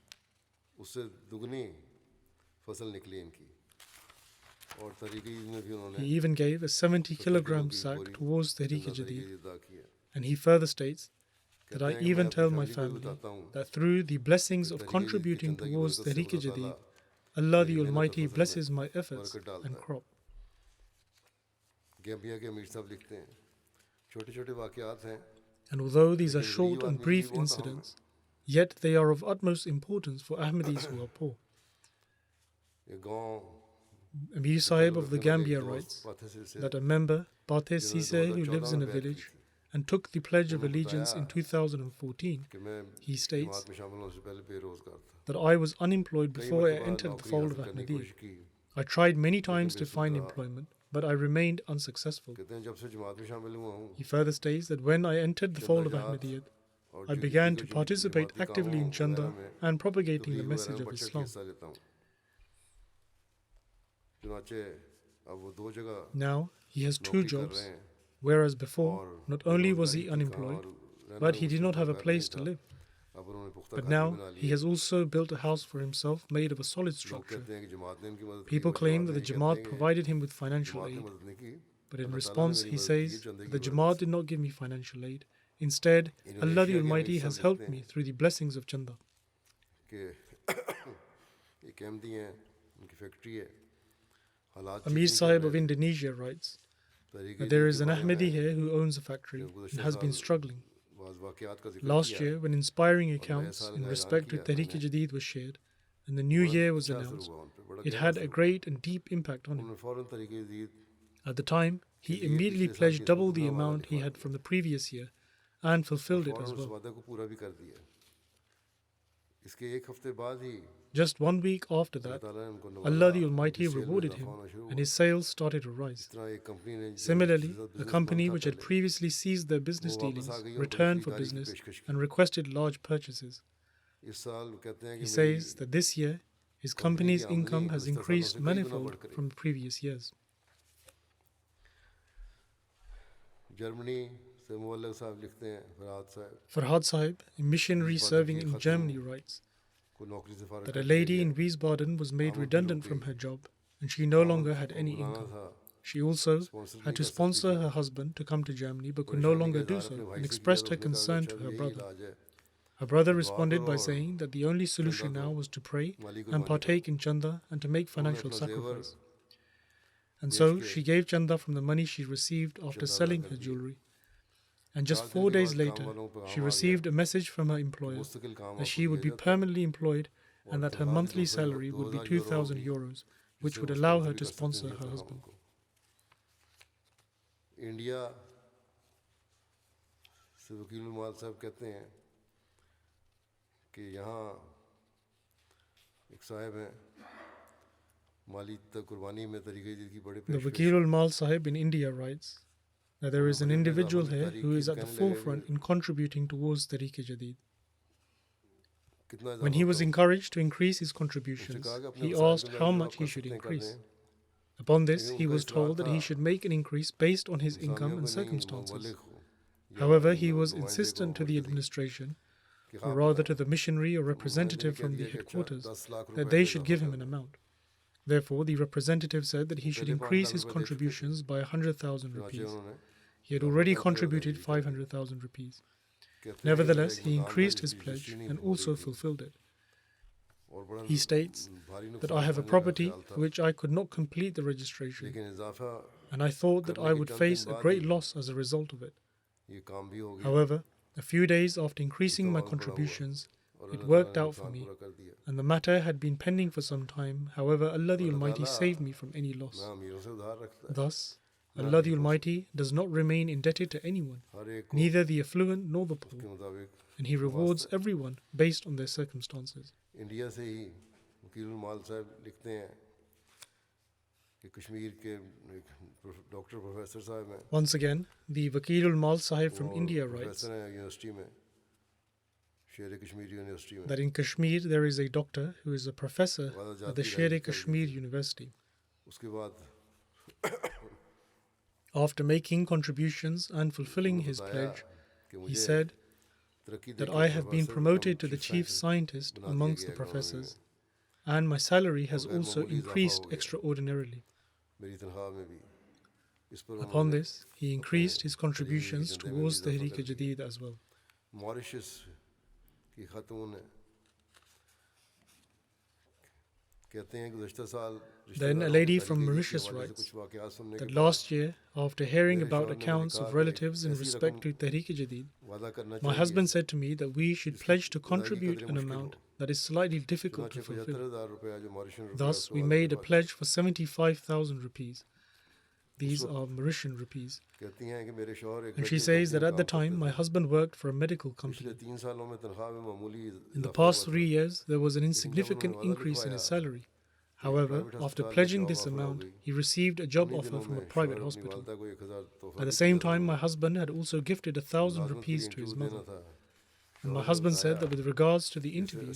Speaker 2: उससे दुगनी फसल निकली इनकी। और तरीक़े में भी उन्होंने
Speaker 3: He even gave a 70
Speaker 2: 70 kilo
Speaker 3: kilogram
Speaker 2: की
Speaker 3: sack
Speaker 2: बोरी
Speaker 3: towards
Speaker 2: चंदा
Speaker 3: Tariq
Speaker 2: तरीक़े
Speaker 3: Jadid,
Speaker 2: अदा किया।
Speaker 3: and he further states that
Speaker 2: कहते
Speaker 3: I
Speaker 2: हैं कि मैं
Speaker 3: even
Speaker 2: अपनी
Speaker 3: tell my
Speaker 2: फैमिली को भी
Speaker 3: family
Speaker 2: बताता हूँ
Speaker 3: that through the blessings
Speaker 2: कि
Speaker 3: of
Speaker 2: तरीक़े की
Speaker 3: contributing
Speaker 2: चंदा की
Speaker 3: towards
Speaker 2: बरकत से
Speaker 3: Tariq
Speaker 2: खुदा ताला
Speaker 3: Jadid, Allah
Speaker 2: मेरी
Speaker 3: the
Speaker 2: मेहनत और
Speaker 3: Almighty
Speaker 2: फसल में
Speaker 3: blesses my efforts
Speaker 2: बरकत डालता
Speaker 3: and
Speaker 2: है।
Speaker 3: crop.
Speaker 2: गैम्बिया के अमीर साहब लिखते हैं छोटे छोटे वाक़यात हैं
Speaker 3: And although these are
Speaker 2: लेकिन
Speaker 3: short
Speaker 2: गरीब
Speaker 3: and
Speaker 2: आदमी
Speaker 3: brief
Speaker 2: गरीब बहुत अहम है।
Speaker 3: incidents, yet they are of utmost importance for Ahmadis who are poor.
Speaker 2: ये गांव
Speaker 3: Amir
Speaker 2: के
Speaker 3: Sahib
Speaker 2: ताल्लुक़
Speaker 3: of the
Speaker 2: रखने वाले एक
Speaker 3: Gambia
Speaker 2: दोस्त
Speaker 3: writes
Speaker 2: पाथे से
Speaker 3: that a member, Pathe
Speaker 2: जिन्होंने
Speaker 3: Sise, who
Speaker 2: 2014
Speaker 3: lives in
Speaker 2: में
Speaker 3: a
Speaker 2: बैत की
Speaker 3: village
Speaker 2: थी
Speaker 3: and took the Pledge of
Speaker 2: उन्होंने
Speaker 3: Allegiance
Speaker 2: बताया
Speaker 3: in 2014,
Speaker 2: कि मैं
Speaker 3: he states
Speaker 2: जमात में शामिल होने से पहले बेरोज़गार था।
Speaker 3: that I was unemployed
Speaker 2: कई
Speaker 3: before I
Speaker 2: मरतबा
Speaker 3: entered the
Speaker 2: नौकरी
Speaker 3: fold of
Speaker 2: हासिल करने की
Speaker 3: Ahmadiyya.
Speaker 2: कोशिश की
Speaker 3: I tried many
Speaker 2: लेकिन
Speaker 3: times to
Speaker 2: बेसुध
Speaker 3: find
Speaker 2: रहा।
Speaker 3: employment, but I remained unsuccessful.
Speaker 2: कहते हैं जब से जमात में शामिल हुआ हूँ
Speaker 3: He further states that when I entered the
Speaker 2: चंदा
Speaker 3: fold of
Speaker 2: जहाद
Speaker 3: Ahmadiyya,
Speaker 2: और
Speaker 3: I
Speaker 2: जो
Speaker 3: began
Speaker 2: दीगर
Speaker 3: to participate
Speaker 2: जमाती
Speaker 3: actively in
Speaker 2: कामों
Speaker 3: Chanda
Speaker 2: वगैरह में
Speaker 3: and propagating the
Speaker 2: Tabligh
Speaker 3: message
Speaker 2: वगैरह में
Speaker 3: of
Speaker 2: बढ़ चढ़ के
Speaker 3: Islam.
Speaker 2: हिस्सा लेता हूँ। चुनाचे अब वो 2 जगह
Speaker 3: Now he has 2
Speaker 2: नौकरी कर
Speaker 3: jobs,
Speaker 2: रहे हैं
Speaker 3: whereas before,
Speaker 2: और
Speaker 3: not only was
Speaker 2: बेरोज़गारी
Speaker 3: he
Speaker 2: थी कहाँ
Speaker 3: unemployed,
Speaker 2: और रहना
Speaker 3: but
Speaker 2: भी
Speaker 3: he did
Speaker 2: मुश्किल
Speaker 3: not
Speaker 2: था,
Speaker 3: have a
Speaker 2: घर नहीं
Speaker 3: place to
Speaker 2: था।
Speaker 3: live.
Speaker 2: अब उन्होंने पुख्ता
Speaker 3: But
Speaker 2: घर भी
Speaker 3: now
Speaker 2: बना
Speaker 3: he
Speaker 2: लिए।
Speaker 3: has also built a house for himself made of a solid
Speaker 2: लोग
Speaker 3: structure.
Speaker 2: कहते हैं कि जमात ने इनकी मदद की,
Speaker 3: People
Speaker 2: और
Speaker 3: claim
Speaker 2: जमात
Speaker 3: that the
Speaker 2: ये कहते
Speaker 3: Jamaat
Speaker 2: हैं कि
Speaker 3: provided him with financial
Speaker 2: जमात ने
Speaker 3: aid,
Speaker 2: मदद नहीं की,
Speaker 3: but in
Speaker 2: अल्लाह ताला ने
Speaker 3: response
Speaker 2: मेरी
Speaker 3: he
Speaker 2: मदद की है
Speaker 3: says
Speaker 2: चंदे
Speaker 3: that
Speaker 2: की
Speaker 3: the
Speaker 2: बरकत
Speaker 3: Jamaat
Speaker 2: से।
Speaker 3: did not give me financial aid. Instead, Allah the
Speaker 2: Indonesia के
Speaker 3: Almighty
Speaker 2: अमीर
Speaker 3: has
Speaker 2: साहब
Speaker 3: helped
Speaker 2: लिखते
Speaker 3: me
Speaker 2: हैं
Speaker 3: through the blessings of Chanda.
Speaker 2: कि एक अहमदी हैं, उनकी फैक्ट्री है, हालात
Speaker 3: Amir
Speaker 2: ठीक नहीं चल
Speaker 3: Sahib
Speaker 2: रहे
Speaker 3: of
Speaker 2: थे।
Speaker 3: Indonesia writes
Speaker 2: तरीक़े
Speaker 3: that there
Speaker 2: के
Speaker 3: is an
Speaker 2: बारे में
Speaker 3: Ahmadi here who owns a factory
Speaker 2: जो
Speaker 3: and
Speaker 2: गुज़श्ता
Speaker 3: has been
Speaker 2: साल
Speaker 3: struggling.
Speaker 2: बाज़ वाक़यात का ज़िक्र
Speaker 3: Last
Speaker 2: किया
Speaker 3: year, when inspiring
Speaker 2: और नए
Speaker 3: accounts
Speaker 2: साल
Speaker 3: in
Speaker 2: का ऐलान
Speaker 3: respect to
Speaker 2: किया
Speaker 3: Tariq
Speaker 2: मैंने,
Speaker 3: Jadid was shared and the new
Speaker 2: बड़ा
Speaker 3: year was
Speaker 2: अच्छा असर
Speaker 3: announced,
Speaker 2: हुआ उन पे, बड़ा
Speaker 3: it
Speaker 2: गहरा
Speaker 3: had
Speaker 2: असर
Speaker 3: a
Speaker 2: हुआ।
Speaker 3: great and deep impact on him.
Speaker 2: उन्होंने फ़ौरन तरीक़े दी
Speaker 3: At the time,
Speaker 2: के
Speaker 3: he
Speaker 2: लिए
Speaker 3: immediately
Speaker 2: पिछले साल
Speaker 3: pledged
Speaker 2: की
Speaker 3: double
Speaker 2: दुगना
Speaker 3: the
Speaker 2: वादा
Speaker 3: amount he
Speaker 2: लिखवा
Speaker 3: had from
Speaker 2: दिया
Speaker 3: the previous year and
Speaker 2: और
Speaker 3: fulfilled it
Speaker 2: फ़ौरन
Speaker 3: as
Speaker 2: उस
Speaker 3: well.
Speaker 2: वादे को पूरा भी कर दिया। इसके एक हफ्ते बाद ही
Speaker 3: Just 1 week after
Speaker 2: Allah
Speaker 3: that,
Speaker 2: ताला ने उनको नवाजा,
Speaker 3: Allah the
Speaker 2: उनकी
Speaker 3: Almighty
Speaker 2: सेल में
Speaker 3: rewarded
Speaker 2: इजाफा
Speaker 3: him
Speaker 2: होना शुरू
Speaker 3: and
Speaker 2: हुआ।
Speaker 3: his sales started to
Speaker 2: इस
Speaker 3: rise.
Speaker 2: तरह एक कंपनी ने जो
Speaker 3: Similarly,
Speaker 2: जिसका
Speaker 3: a
Speaker 2: बिजनेस बंद
Speaker 3: company
Speaker 2: था
Speaker 3: which had
Speaker 2: पहले,
Speaker 3: previously seized their
Speaker 2: वो
Speaker 3: business
Speaker 2: वापस
Speaker 3: dealings
Speaker 2: आ गई और बड़ी
Speaker 3: returned for
Speaker 2: खरीदारी की
Speaker 3: business
Speaker 2: पेशकश की।
Speaker 3: and requested large purchases.
Speaker 2: इस साल वो कहते हैं
Speaker 3: He
Speaker 2: कि मेरी
Speaker 3: says that this year, his
Speaker 2: company की
Speaker 3: company's
Speaker 2: आमदनी
Speaker 3: income has
Speaker 2: गुज़श्ता सालों
Speaker 3: increased
Speaker 2: से कई गुना
Speaker 3: manifold
Speaker 2: बढ़ कर
Speaker 3: from previous years.
Speaker 2: जर्मनी से मुबल्लिग साहब लिखते हैं फरहाद साहब
Speaker 3: Farhad Sahib, a missionary serving in Germany, writes
Speaker 2: को नौकरी से फारग
Speaker 3: that a
Speaker 2: कर
Speaker 3: lady
Speaker 2: दिया
Speaker 3: in Wiesbaden was made redundant from her job and she no longer had any
Speaker 2: बुलाना
Speaker 3: income.
Speaker 2: था
Speaker 3: She also
Speaker 2: स्पॉन्सर
Speaker 3: had
Speaker 2: नहीं
Speaker 3: to
Speaker 2: कर सकती
Speaker 3: sponsor
Speaker 2: थी
Speaker 3: her husband to come to Germany but could no
Speaker 2: परेशानी
Speaker 3: longer
Speaker 2: का
Speaker 3: do
Speaker 2: इजहार अपने
Speaker 3: so
Speaker 2: भाई
Speaker 3: and
Speaker 2: से किया
Speaker 3: expressed
Speaker 2: तो
Speaker 3: her
Speaker 2: उसने कहा कि
Speaker 3: concern
Speaker 2: अच्छा
Speaker 3: to her
Speaker 2: यही
Speaker 3: brother.
Speaker 2: इलाज है
Speaker 3: Her brother
Speaker 2: दुआ
Speaker 3: responded
Speaker 2: करो
Speaker 3: by
Speaker 2: और
Speaker 3: saying that the only solution
Speaker 2: चंदा
Speaker 3: now
Speaker 2: दो
Speaker 3: was to pray
Speaker 2: Mali
Speaker 3: and
Speaker 2: कुर्बानी करो
Speaker 3: partake in chanda and to make
Speaker 2: उन्होंने
Speaker 3: financial
Speaker 2: अपना जेवर
Speaker 3: sacrifice. And
Speaker 2: बेच
Speaker 3: so
Speaker 2: के
Speaker 3: she gave chanda from the money she received after
Speaker 2: चंदा अदा
Speaker 3: selling
Speaker 2: कर
Speaker 3: her
Speaker 2: दिया
Speaker 3: jewelry. And just
Speaker 2: 4 दिन
Speaker 3: 4
Speaker 2: के
Speaker 3: days
Speaker 2: बाद काम
Speaker 3: later,
Speaker 2: वालों पर
Speaker 3: she
Speaker 2: काम आ गया
Speaker 3: received a message from her
Speaker 2: कि
Speaker 3: employer
Speaker 2: मुस्तकिल काम
Speaker 3: that
Speaker 2: आपको
Speaker 3: she would
Speaker 2: दिया
Speaker 3: be
Speaker 2: जाता है
Speaker 3: permanently employed
Speaker 2: और
Speaker 3: and that her
Speaker 2: तनख्वाह भी
Speaker 3: monthly salary would be
Speaker 2: 2000 euro
Speaker 3: 2,000
Speaker 2: होगी
Speaker 3: euros, which
Speaker 2: जिससे
Speaker 3: would
Speaker 2: वो
Speaker 3: allow
Speaker 2: स्पॉन्सर
Speaker 3: her
Speaker 2: भी
Speaker 3: to
Speaker 2: कर सकते हैं
Speaker 3: sponsor her
Speaker 2: दूसरे
Speaker 3: husband.
Speaker 2: कामों को इंडिया से वकील माल साहब कहते हैं कि यहाँ एक साहब हैं माली कुर्बानी में तरीके की बड़े
Speaker 3: The
Speaker 2: पेश
Speaker 3: Wakil ul Mal Sahib in India writes that there is an individual here who is at the forefront in contributing towards Tariq Jadid.
Speaker 2: कितना
Speaker 3: When he was encouraged to increase his contributions, he asked how much he should increase. Upon this, he was told that he should make an increase based on his income and circumstances. However, he was insistent to the administration, or rather to the missionary or representative from the headquarters, that they should give him an amount. Therefore, the representative said that he should increase his contributions by 100,000 rupees. He had already contributed 500,000 rupees. Nevertheless, he increased his pledge and also fulfilled it. He states that I have a property for which I could not complete the registration, and I thought that I would face a great loss as a result of it. However, a few days after increasing my contributions, it worked out for me, and the matter had been pending for some time. However, Allah the Almighty saved me from any loss. Thus, Allah the Almighty does not remain indebted to anyone, neither the affluent nor the poor, and He rewards everyone based on their circumstances.
Speaker 2: India से ही वकील माल साहब लिखते हैं कि कश्मीर के doctor professor साहब हैं
Speaker 3: Once again, the Wakil ul Mal Sahib from India writes
Speaker 2: professor हैं यूनिवर्सिटी में शेर कश्मीर यूनिवर्सिटी में
Speaker 3: that in Kashmir there is a doctor who is a professor at the Sher-e-Kashmir University.
Speaker 2: उसके बाद
Speaker 3: After making contributions and fulfilling his pledge, he said that I have been promoted to the chief scientist amongst the professors, and my salary has also increased extraordinarily.
Speaker 2: मेरी तनख्वाह में भी इस पर
Speaker 3: Upon this, he increased his contributions towards Tehreek Jadid as well.
Speaker 2: Mauritius की खातून है कहते हैं गुज़श्ता साल
Speaker 3: Then a lady from Mauritius writes that last year, after hearing about accounts of relatives in respect to Tehreek Jadid, my husband said to me that we should pledge to contribute an amount that is slightly difficult to fulfill. Thus, we made a pledge for 75,000 rupees. These are Mauritian rupees. And she says that at the time, my husband worked for a medical company. In the past 3 years, there was an insignificant increase in his salary. However, after pledging this amount, he received a job offer from a private hospital. At the same time, my husband had also gifted 1,000 rupees to his mother. And my husband said that with regards to the interview,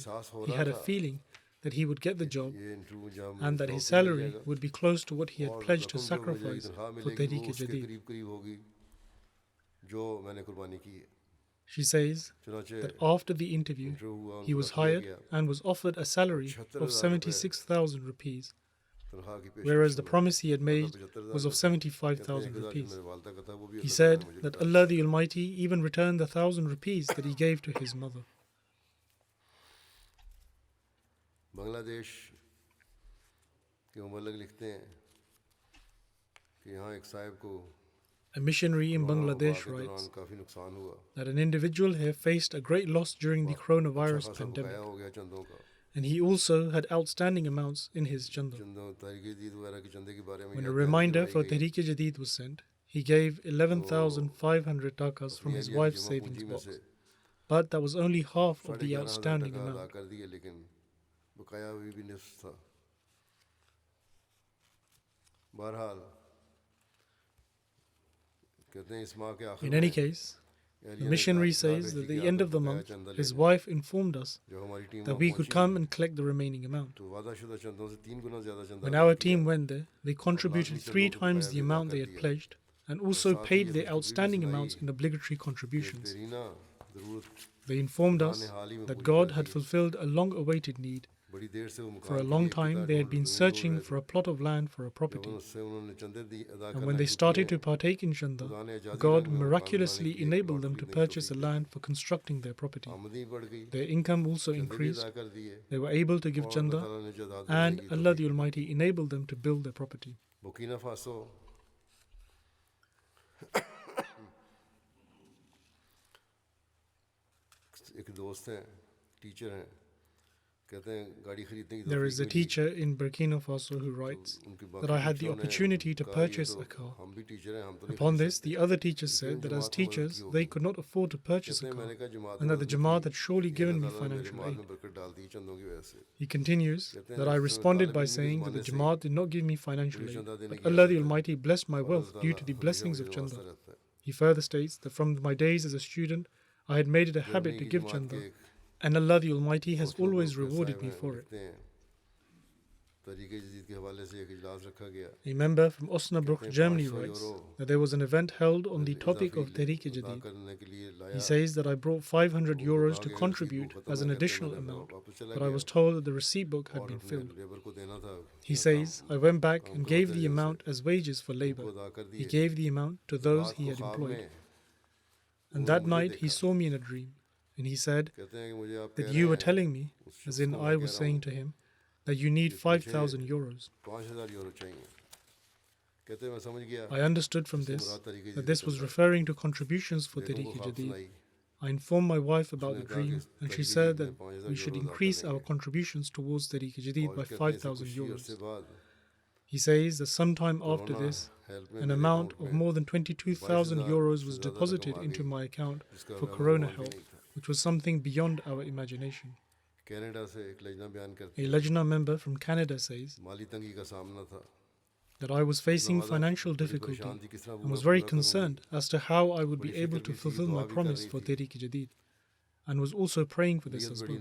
Speaker 3: he had a feeling that he would get the job and that his salary would be close to what he had pledged to sacrifice for Tehreek Jadid. She says that after the interview, he was hired and was offered a salary of 76,000 rupees, whereas the promise he had made was of 75,000 rupees. He said that Allah the Almighty even returned the 1,000 rupees that he gave to his mother.
Speaker 2: Bangladesh के मुबल्लिग लिखते हैं कि यहाँ एक साहब को
Speaker 3: A missionary in Bangladesh writes that an individual here faced a great loss during the coronavirus pandemic, and he also had outstanding amounts in his chanda. When a reminder for Tehreek Jadid was sent, he gave 11,500 takas from his wife's savings box, but that was only half of the outstanding amount. In any case, the missionary says that at the end of the month, his wife informed us that we could come and collect the remaining amount. When our team went there, they contributed 3 times the amount they had pledged, and also paid their outstanding amounts in obligatory contributions. They informed us that God had fulfilled a long-awaited need. For a long time, they had been searching for a plot of land for a property. And when they started to partake in Chanda, God miraculously enabled them to purchase a land for constructing their property. Their income also increased. They were able to give Chanda, and Allah the Almighty enabled them to build their property.
Speaker 2: एक दोस्त हैं teacher हैं कहते हैं गाड़ी खरीदने की
Speaker 3: There is a teacher in Burkina Faso who writes that I had the opportunity to purchase a car. Upon this, the other teachers said that as teachers, they could not afford to purchase a car, and that the Jamaat had surely given me financial aid. He continues that I responded by saying that the Jamaat did not give me financial aid, but Allah the Almighty blessed my wealth due to the blessings of Chanda. He further states that from my days as a student, I had made it a habit to give Chanda, and Allah the Almighty has always rewarded me for it. A member from Osnabrück, Germany writes that there was an event held on the topic of Tariq-e-Jadid. He says that I brought 500 euros to contribute as an additional amount, but I was told that the receipt book had been filled. He says, I went back and gave the amount as wages for labor. He gave the amount to those he had employed. And that night he saw me in a dream, and he said that you were telling me, as in I was saying to him, that you need 5,000 euros. I understood from this that this was referring to contributions for Tariq-e-Jadid. I informed my wife about the dream, and she said that we should increase our contributions towards Tariq-e-Jadid by 5,000 euros. He says that sometime after this, an amount of more than 22,000 euros was deposited into my account for Corona help, which was something beyond our imagination. A Lajna member from Canada says that I was facing financial difficulty and was very concerned as to how I would be able to fulfill my promise for Tariq-e-Jadid, and was also praying for this as well.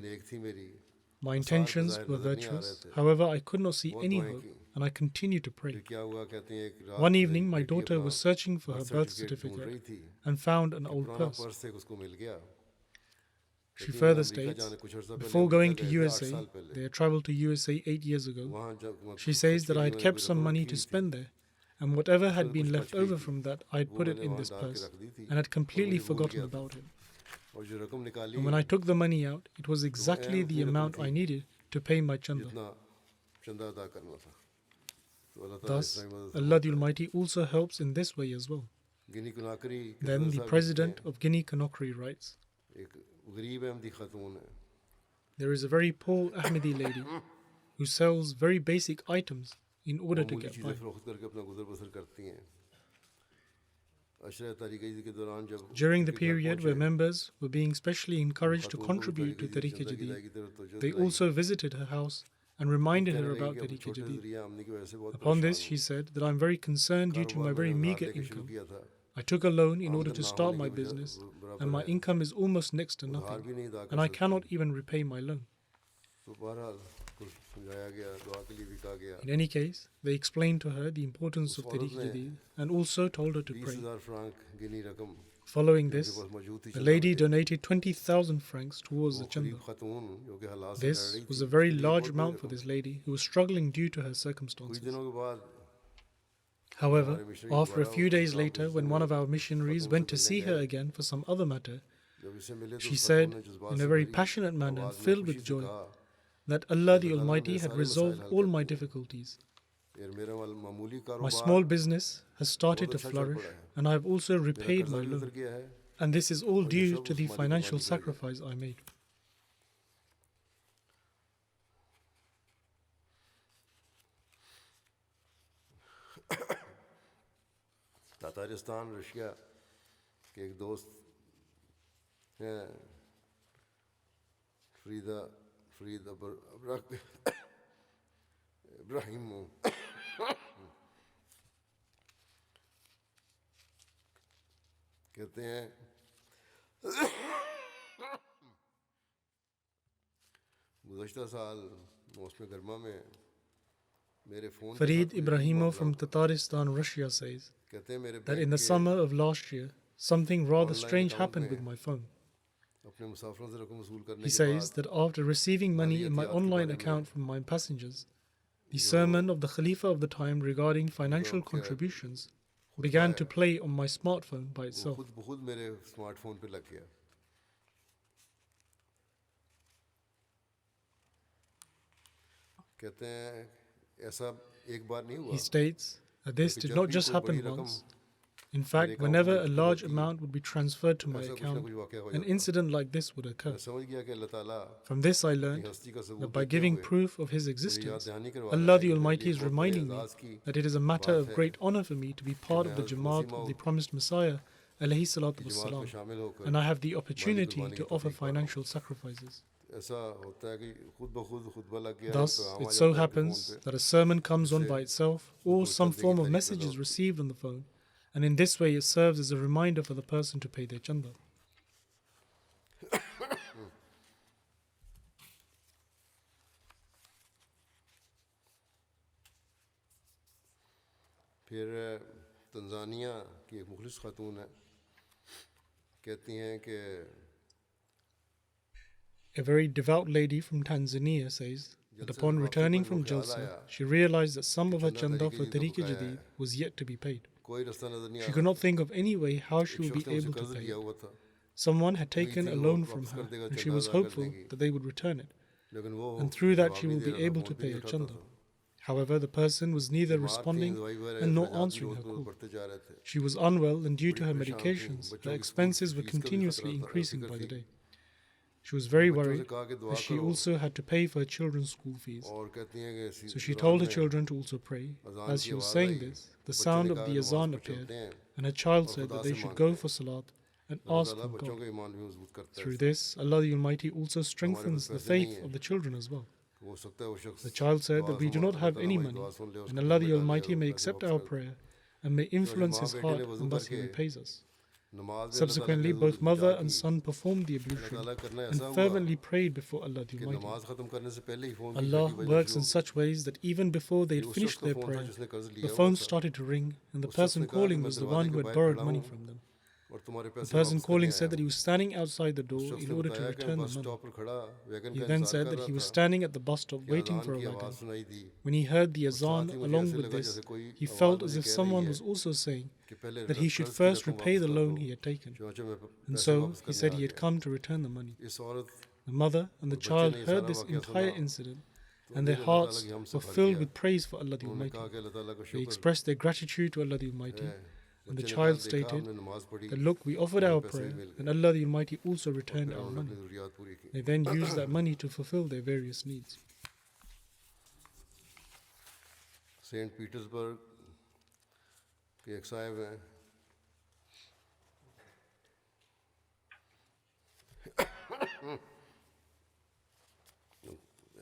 Speaker 3: My intentions were virtuous, however I could not see any hope, and I continued to pray. One evening my daughter was searching for her birth certificate and found an old purse. She further states, before going to USA, they had traveled to USA 8 years ago. She says that I had kept some money to spend there, and whatever had been left over from that, I had put it in this purse, and had completely forgotten about it. And when I took the money out, it was exactly the amount I needed to pay my chanda. Thus, Allah the Almighty also helps in this way as well. Then the president of Guinea-Conakry writes, there is a very poor Ahmadi lady who sells very basic items in order to get by. During the period where members were being specially encouraged to contribute to Tariq-e-Jadid, they also visited her house and reminded her about Tariq-e-Jadid. Upon this, she said that I am very concerned due to my very meager income. I took a loan in order to start my business, and my income is almost next to nothing, and I cannot even repay my loan. In any case, they explained to her the importance of Tariq-e-Jadid and also told her to pray. Following this, the lady donated 20,000 francs towards the chanda. This was a very large amount for this lady who was struggling due to her circumstances. However, after a few days later, when one of our missionaries went to see her again for some other matter, she said in a very passionate manner and filled with joy that Allah the Almighty had resolved all my difficulties. My small business has started to flourish, and I have also repaid my loan, and this is all due to the financial sacrifice I made.
Speaker 2: Tatarstan Russia के एक दोस्त हैं फरीद इब्राहिम कहते हैं गुज़श्ता साल मौसम गर्मा में
Speaker 3: Farid Ibrahimov from Tataristan, Russia says that in the summer of last year, something rather strange happened with my phone. He says that after receiving money in my online account from my passengers, the sermon of the Khalifa of the time regarding financial contributions began to play on my smartphone by itself. He states that this did not just happen once. In fact, whenever a large amount would be transferred to my account, an incident like this would occur. From this I learned that by giving proof of His existence, Allah the Almighty is reminding me that it is a matter of great honor for me to be part of the Jamaat of the promised Messiah, alayhi salatu wassalam, and I have the opportunity to offer financial sacrifices. Thus, it so happens that a sermon comes on by itself, or some form of message is received on the phone, and in this way it serves as a reminder for the person to pay their chanda.
Speaker 2: फिर Tanzania की एक मुखलिस खातून है, कहती हैं कि
Speaker 3: A very devout lady from Tanzania says that upon returning from Jalsa, she realized that some of her chanda for Tariq-e-Jadid was yet to be paid. She could not think of any way how she would be able to pay it. Someone had taken a loan from her and she was hopeful that they would return it, and through that she will be able to pay her chanda. However, the person was neither responding and nor answering her call. She was unwell, and due to her medications, her expenses were continuously increasing by the day. She was very worried as she also had to pay for her children's school fees. So she told her children to also pray. As she was saying this, the sound of the azan appeared, and her child said that they should go for salat and ask from God. Through this, Allah the Almighty also strengthens the faith of the children as well. The child said that we do not have any money, and Allah the Almighty may accept our prayer and may influence His heart, and thus He repays us. Subsequently, both mother and son performed the ablution and fervently prayed before Allah the Almighty. Allah works in such ways that even before they had finished their prayer, the phone started to ring, and the person calling was the one who had borrowed money from them. The person calling said that he was standing outside the door in order to return the money. He then said that he was standing at the bus stop waiting for a wagon. When he heard the azan along with this, he felt as if someone was also saying that he should first repay the loan he had taken. And so he said he had come to return the money. The mother and the child heard this entire incident, and their hearts were filled with praise for Allah the Almighty. They expressed their gratitude to Allah the Almighty. And the child stated that, look, we offered our prayer, and Allah the Almighty also returned our money. They then used that money to fulfill their various needs.
Speaker 2: St. Petersburg के एक साहिब हैं,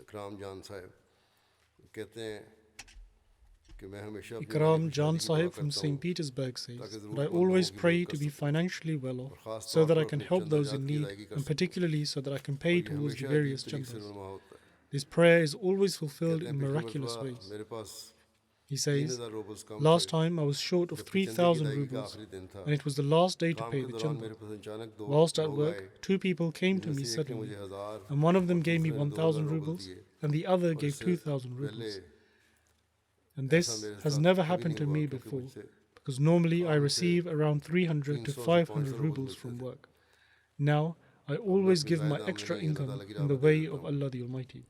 Speaker 2: इकराम जान साहिब, कहते हैं
Speaker 3: Ikram Jan Sahib from St. Petersburg says that I always pray to be financially well off so that I can help those in need, and particularly so that I can pay towards the various chandas. This prayer is always fulfilled in miraculous ways. He says, last time I was short of 3,000 rubles, and it was the last day to pay the chanda. Whilst at work, two people came to me suddenly, and one of them gave me 1,000 rubles, and the other gave 2,000 rubles. And this has never happened to me before, because normally I receive around 300 to 500 rubles from work. Now, I always give my extra income in the way of Allah the Almighty.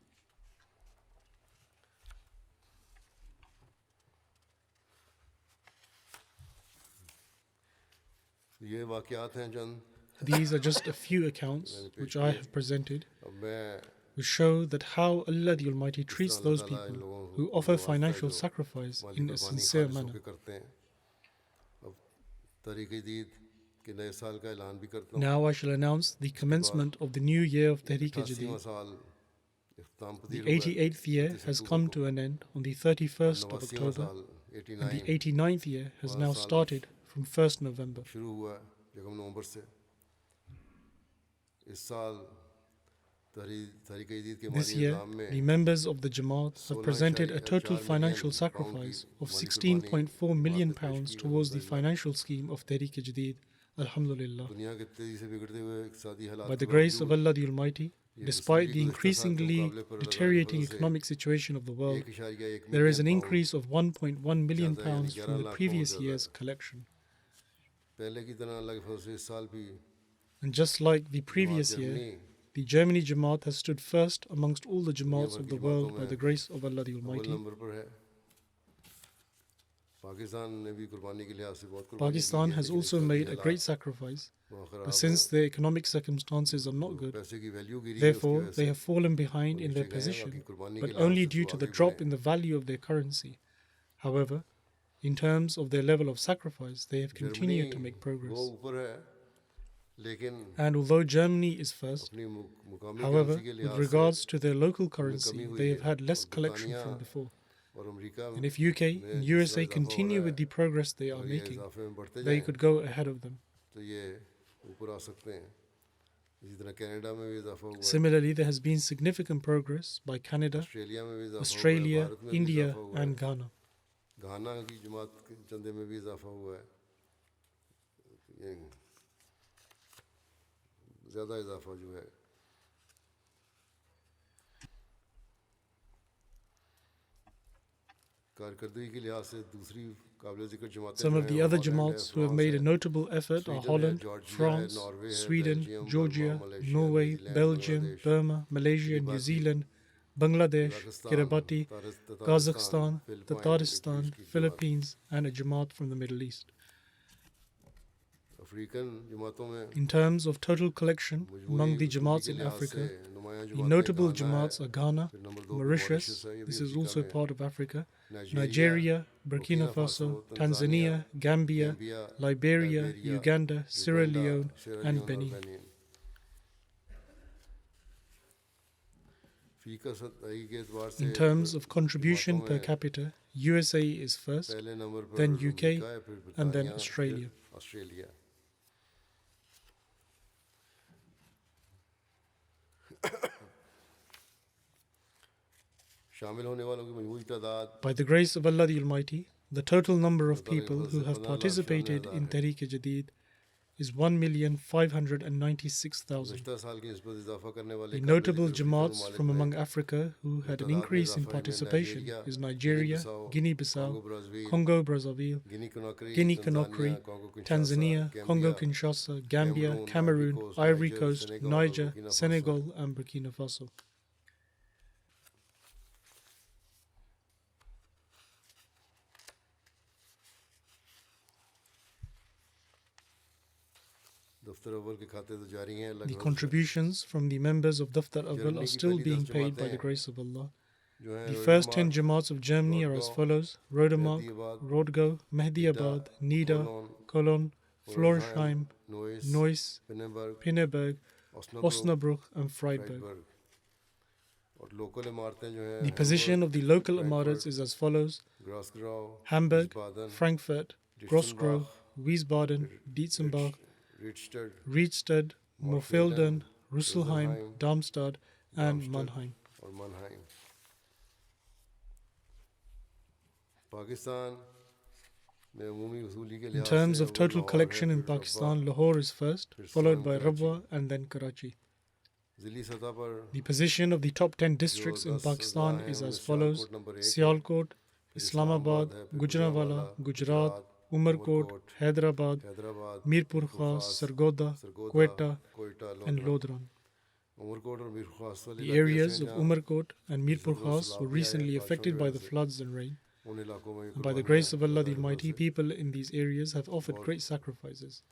Speaker 3: These are just a few accounts which I have presented, which show that how Allah the Almighty treats those people who offer financial sacrifice in a sincere manner. Now I shall announce the commencement of the new year of Tehreek-e-Jadid. The 88th year has come to an end on the 31st of October, and the 89th year has now started from 1st November. This year, the members of the Jamaat have presented a total financial sacrifice of £16.4 million towards the financial scheme of Tehreek-e-Jadid. Alhamdulillah. By the grace of Allah the Almighty, despite the increasingly deteriorating economic situation of the world, there is an increase of £1.1 million from the previous year's collection. And just like the previous year, the Germany Jamaat has stood first amongst all the Jamaats of the world by the grace of Allah the Almighty. Pakistan has also made a great sacrifice, but since their economic circumstances are not good, therefore they have fallen behind in their position, but only due to the drop in the value of their currency. However, in terms of their level of sacrifice, they have continued to make progress. And although Germany is first, however, with regards to their local currency, they have had less collection from before. And if UK and USA continue with the progress they are making, they could go ahead of them. Similarly, there has been significant progress by Canada, Australia, India, and Ghana. Some of the other Jamaats who have made a notable effort are Holland, France, Sweden, Georgia, Norway, Belgium, Burma, Malaysia, New Zealand, Bangladesh, Kiribati, Kazakhstan, Tatarstan, Philippines, and a Jamaat from the Middle East. In terms of total collection among the Jamaats in Africa, the notable Jamaats are Ghana, Mauritius, this is also part of Africa, Nigeria, Burkina Faso, Tanzania, Gambia, Liberia, Uganda, Sierra Leone, and Benin. In terms of contribution per capita, USA is first, then UK, and then Australia. By the grace of Allah the Almighty, the total number of people who have participated in Tehreek-e-Jadid is 1,596,000. The notable Jamaats from among Africa who had an increase in participation is Nigeria, Guinea-Bissau, Congo-Brazzaville, Guinea-Conakry, Tanzania, Congo-Kinshasa, Gambia, Cameroon, Ivory Coast, Niger, Senegal, and Burkina Faso. The contributions from the members of Daftar Awwal are still being paid by the grace of Allah. The first 10 Jamaats of Germany are as follows: Rodemark, Rodgo, Mahdiabad, Nida, Cologne, Florsheim, Neuss, Pinneberg, Osnabrück, and Freiburg. The position of the local Emirats is as follows: Hamburg, Frankfurt, Grossgrau, Wiesbaden, Dietzenbach, Riedstadt, Mofelden, Rüsselsheim, Darmstadt, and Mannheim. In terms of total collection in Pakistan, Lahore is first, followed by Rabwa and then Karachi. The position of the top 10 districts in Pakistan is as follows: Sialkot, Islamabad, Gujranwala, Gujarat, Umarkot, Hyderabad, Mirpur Khas, Sargodha, Quetta, and Lodran. The areas of Umarkot and Mirpur Khas were recently affected by the floods and rain. And by the grace of Allah the Almighty, people in these areas have offered great sacrifices.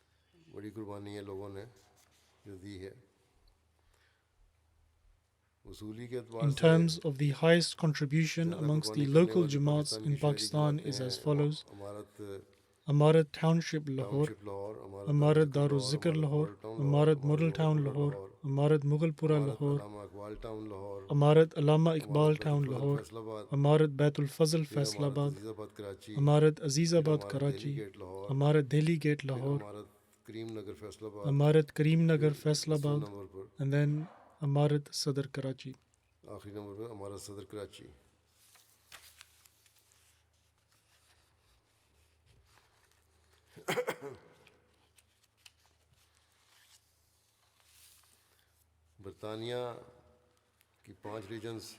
Speaker 3: In terms of the highest contribution amongst the local Jamaats in Pakistan is as follows: Amarat Township Lahore, Amarat Darul Zikr Lahore, Amarat Model Town Lahore, Amarat Mughalpura Lahore, Amarat Allama Iqbal Town Lahore, Amarat Baitul Fazl Faisalabad, Amarat Azizabad Karachi, Amarat Delhi Gate Lahore, Amarat Karim Nagar Faisalabad, and then Amarat Sadr Karachi.
Speaker 2: आखिरी number पे हमारा सदर कराची। बरतानिया की 5 regions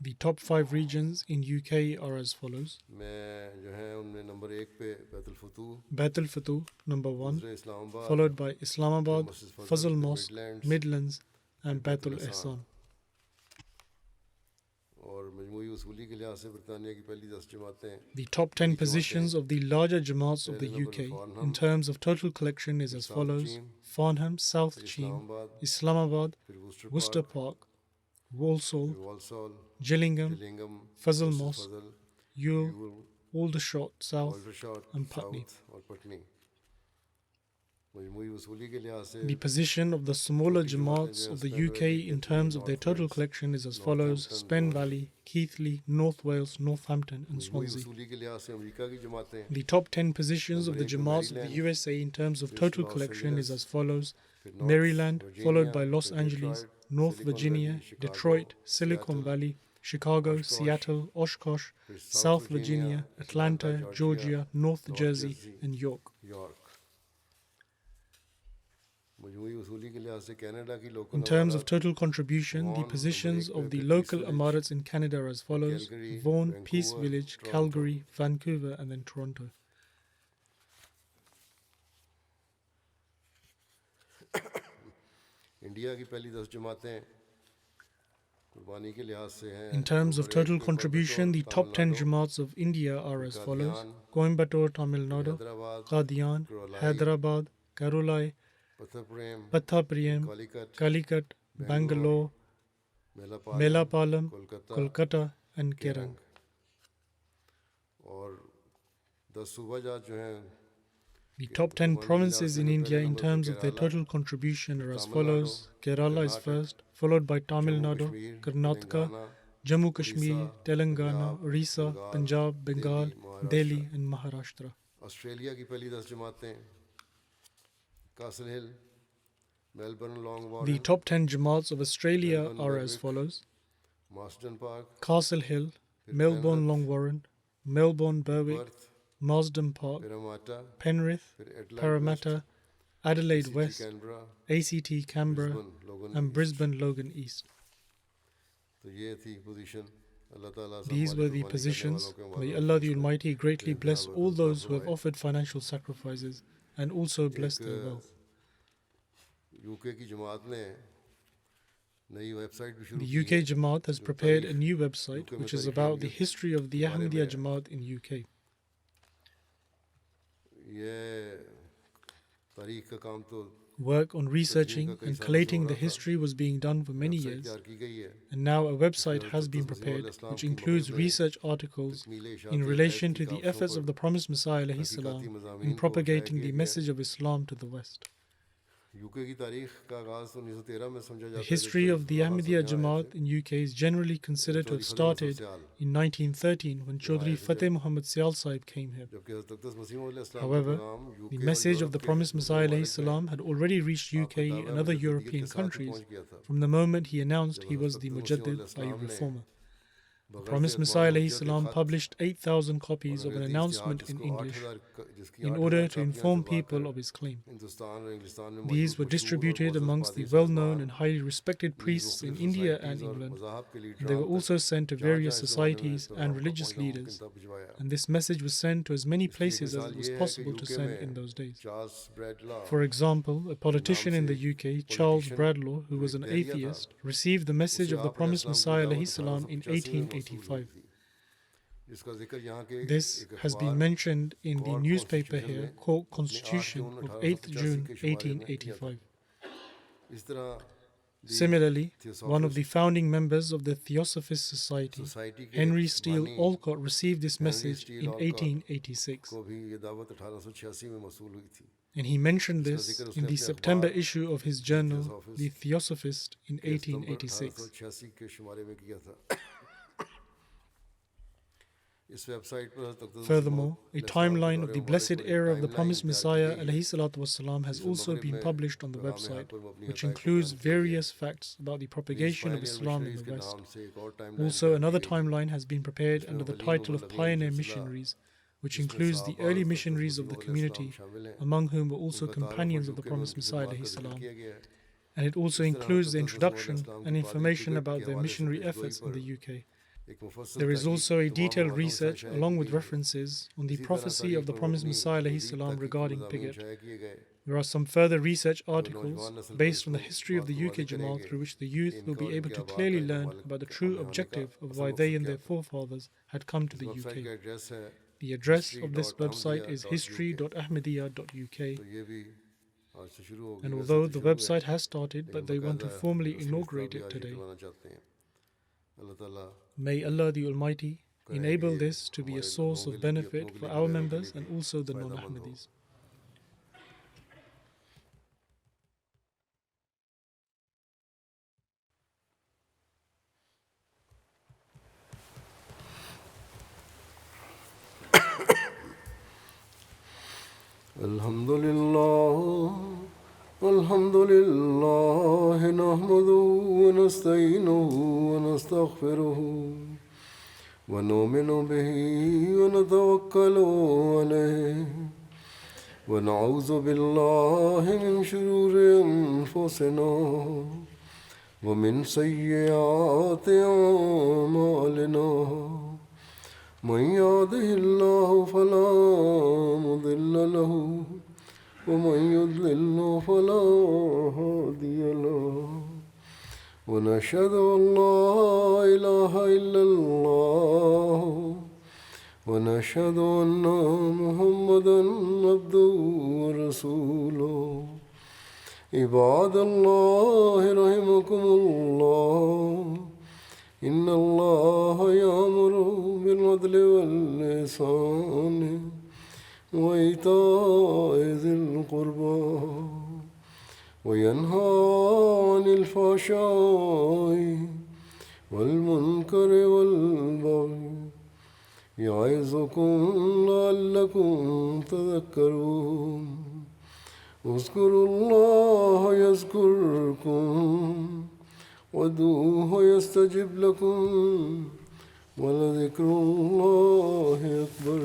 Speaker 3: The top 5 regions in UK are as follows.
Speaker 2: में जो है उनमें नंबर 1 पे बैतुल फतूह,
Speaker 3: Bait al-Futuh, number 1,
Speaker 2: दूसरे Islamabad,
Speaker 3: followed by Islamabad,
Speaker 2: Masjid
Speaker 3: Fazl
Speaker 2: Fazl,
Speaker 3: Mosque, Midlands, and Bait al-Ihsan.
Speaker 2: और मजमूई उसूली के लिहाज से बरतानिया की पहली 10 जमातें
Speaker 3: The top 10 positions of the larger Jamaats of the UK in terms of total collection is as follows. Farnham, South Cheam, Islamabad,
Speaker 2: फिर
Speaker 3: Worcester Park, Walsall,
Speaker 2: Walsall,
Speaker 3: Gillingham,
Speaker 2: गिलिंगम,
Speaker 3: Fazl Mosque,
Speaker 2: Fazl,
Speaker 3: Ewell, Aldershot South,
Speaker 2: Aldershot,
Speaker 3: and Putney.
Speaker 2: South और Putney. मजमूई उसूली के लिहाज से
Speaker 3: The position of the smaller Jamaats of the UK in terms of their total collection is as follows. Spen Valley, Keighley, North Wales, Northampton, and
Speaker 2: मजमूई
Speaker 3: Swansea.
Speaker 2: उसूली के लिहाज से America की जमातें
Speaker 3: The top 10 positions of the Jamaats of the USA in terms of total collection is as follows. Maryland, followed by Los Angeles, North Virginia, Detroit, Silicon Valley, Chicago, Seattle, Oshkosh, South Virginia, Atlanta, Georgia, North Jersey, and York.
Speaker 2: York. मजमूई उसूली के लिहाज से Canada की local
Speaker 3: In terms of total contribution, the positions of the local Emirats in Canada are as follows. Vaughan, Peace Village, Calgary, Vancouver, and then Toronto.
Speaker 2: India की पहली 10 जमातें कुर्बानी के लिहाज से हैं।
Speaker 3: In terms of total contribution, the top 10 Jamaats of India are as follows. Coimbatore, Tamil Nadu, Qadian, Hyderabad, Karolai, Pathapriyam, Calicut, Bangalore, Melapalam, Kolkata, and Kerang.
Speaker 2: और 10 सूबा जात जो हैं
Speaker 3: The top 10 provinces in India in terms of their total contribution are as follows. Kerala is first, followed by Tamil Nadu, Karnataka, Jammu Kashmir, Telangana, Orissa, Punjab, Bengal, Delhi, and Maharashtra.
Speaker 2: Australia की पहली 10 जमातें Castle Hill, Melbourne long
Speaker 3: The
Speaker 2: warren,
Speaker 3: top 10 Jamaats of Australia are as follows.
Speaker 2: Marsden Park,
Speaker 3: Castle Hill, Melbourne Longwarren, Melbourne Berwick,
Speaker 2: Perth,
Speaker 3: Marsden Park,
Speaker 2: Parramatta,
Speaker 3: Penrith,
Speaker 2: फिर Adelaide
Speaker 3: Parramatta, Adelaide
Speaker 2: West,
Speaker 3: West,
Speaker 2: Canberra,
Speaker 3: ACT Canberra,
Speaker 2: Brisbane, Logan.
Speaker 3: and Brisbane Logan East.
Speaker 2: तो ये थी position. अल्लाह ताला सब
Speaker 3: These were
Speaker 2: मालिक
Speaker 3: the
Speaker 2: कुर्बानी करने
Speaker 3: positions.
Speaker 2: वालों के
Speaker 3: May
Speaker 2: मालिक
Speaker 3: Allah the Almighty greatly bless all those who have offered financial sacrifices and also bless their wealth.
Speaker 2: UK की जमात ने नई वेबसाइट भी शुरू
Speaker 3: The
Speaker 2: की
Speaker 3: UK
Speaker 2: है।
Speaker 3: Jamaat has prepared a new website which is about the history of the Ahmadiyya Jamaat in UK.
Speaker 2: ये तारीख का काम तो
Speaker 3: Work on researching and collating the history was being done for many
Speaker 2: website
Speaker 3: years,
Speaker 2: तैयार की गई है।
Speaker 3: and now a website has been prepared which includes research articles in relation to the efforts of the promised Messiah alayhi salam in propagating the message of Islam to the West.
Speaker 2: UK की तारीख का आगाज तो 1913 में समझा
Speaker 3: The
Speaker 2: जाता है।
Speaker 3: history of the Ahmadiyya Jamaat in UK is generally considered to have started in 1913 when Chaudhry Fateh Muhammad Sial Sahib came here.
Speaker 2: जबकि हज़रत अक़दस मसीह मौला इस्लाम का
Speaker 3: However,
Speaker 2: पैगाम
Speaker 3: the
Speaker 2: यूके और
Speaker 3: message of
Speaker 2: यूरोप
Speaker 3: the
Speaker 2: के
Speaker 3: promised Messiah alayhi
Speaker 2: ममालिक में
Speaker 3: salam had already reached UK and other European countries from the moment he announced he was the Mujaddid, i.e. reformer. The promised Messiah alayhi salam published 8,000 copies of an announcement in English in order to inform people of his claim.
Speaker 2: Hindustan और इंग्लिस्तान में
Speaker 3: These
Speaker 2: मौजूद
Speaker 3: were
Speaker 2: मशहूर और
Speaker 3: distributed
Speaker 2: मुअज़्ज़ज़
Speaker 3: amongst the
Speaker 2: पादरी
Speaker 3: well-known
Speaker 2: साहबान
Speaker 3: and highly respected priests in India and England. They were also sent to various societies and religious leaders, and this message was sent to as many places as it was possible to send in those days. For example, a politician in the UK, Charles Bradlaugh, who was an atheist, received the message of the promised Messiah alayhi salam in 1885. This has been mentioned in the newspaper here, Court Constitution of 8th June 1885. Similarly, one of the founding members of the Theosophist Society, Henry Steele Olcott, received this message in 1886. And he mentioned this in the September issue of his journal, The Theosophist, in 1886.
Speaker 2: इस website पर
Speaker 3: Furthermore, a timeline of the blessed era of the promised Messiah ﷺ has also been published on the website, which includes various facts about the propagation of Islam in the West. Also, another timeline has been prepared under the title of Pioneer Missionaries, which includes the early missionaries of the community, among whom were also companions of the promised Messiah ﷺ. And it also includes the introduction and information about their missionary efforts in the UK. There is also a detailed research along with references on the prophecy of the promised Messiah ﷺ regarding Pigott. There are some further research articles based on the history of the UK Jamaat through which the youth will be able to clearly learn about the true objective of why they and their forefathers had come to the UK. The address of this website is history.ahmadiyya.uk. And although the website has started, but they want to formally inaugurate it today. May Allah the Almighty enable this to be a source of benefit for our members and also the non-Ahmadis.
Speaker 2: الحمد لله نحمده ونستعينه ونستغفره ونؤمن به ونتوكل عليه ونعوذ بالله من شرور أنفسنا ومن سيئات أعمالنا من يهده الله فلا مضل له ومن يضلل فلا هادي له ونشهد أن لا إله إلا الله ونشهد أن محمدا عبده ورسوله عباد الله رحمكم الله إن الله يأمر بالعدل والإحسان وإيتاء ذي القربى وينهى عن الفحشاء والمنكر والبغي يعظكم لعلكم تذكرون اذكروا الله يذكركم وادعوه يستجب لكم ولذكر الله أكبر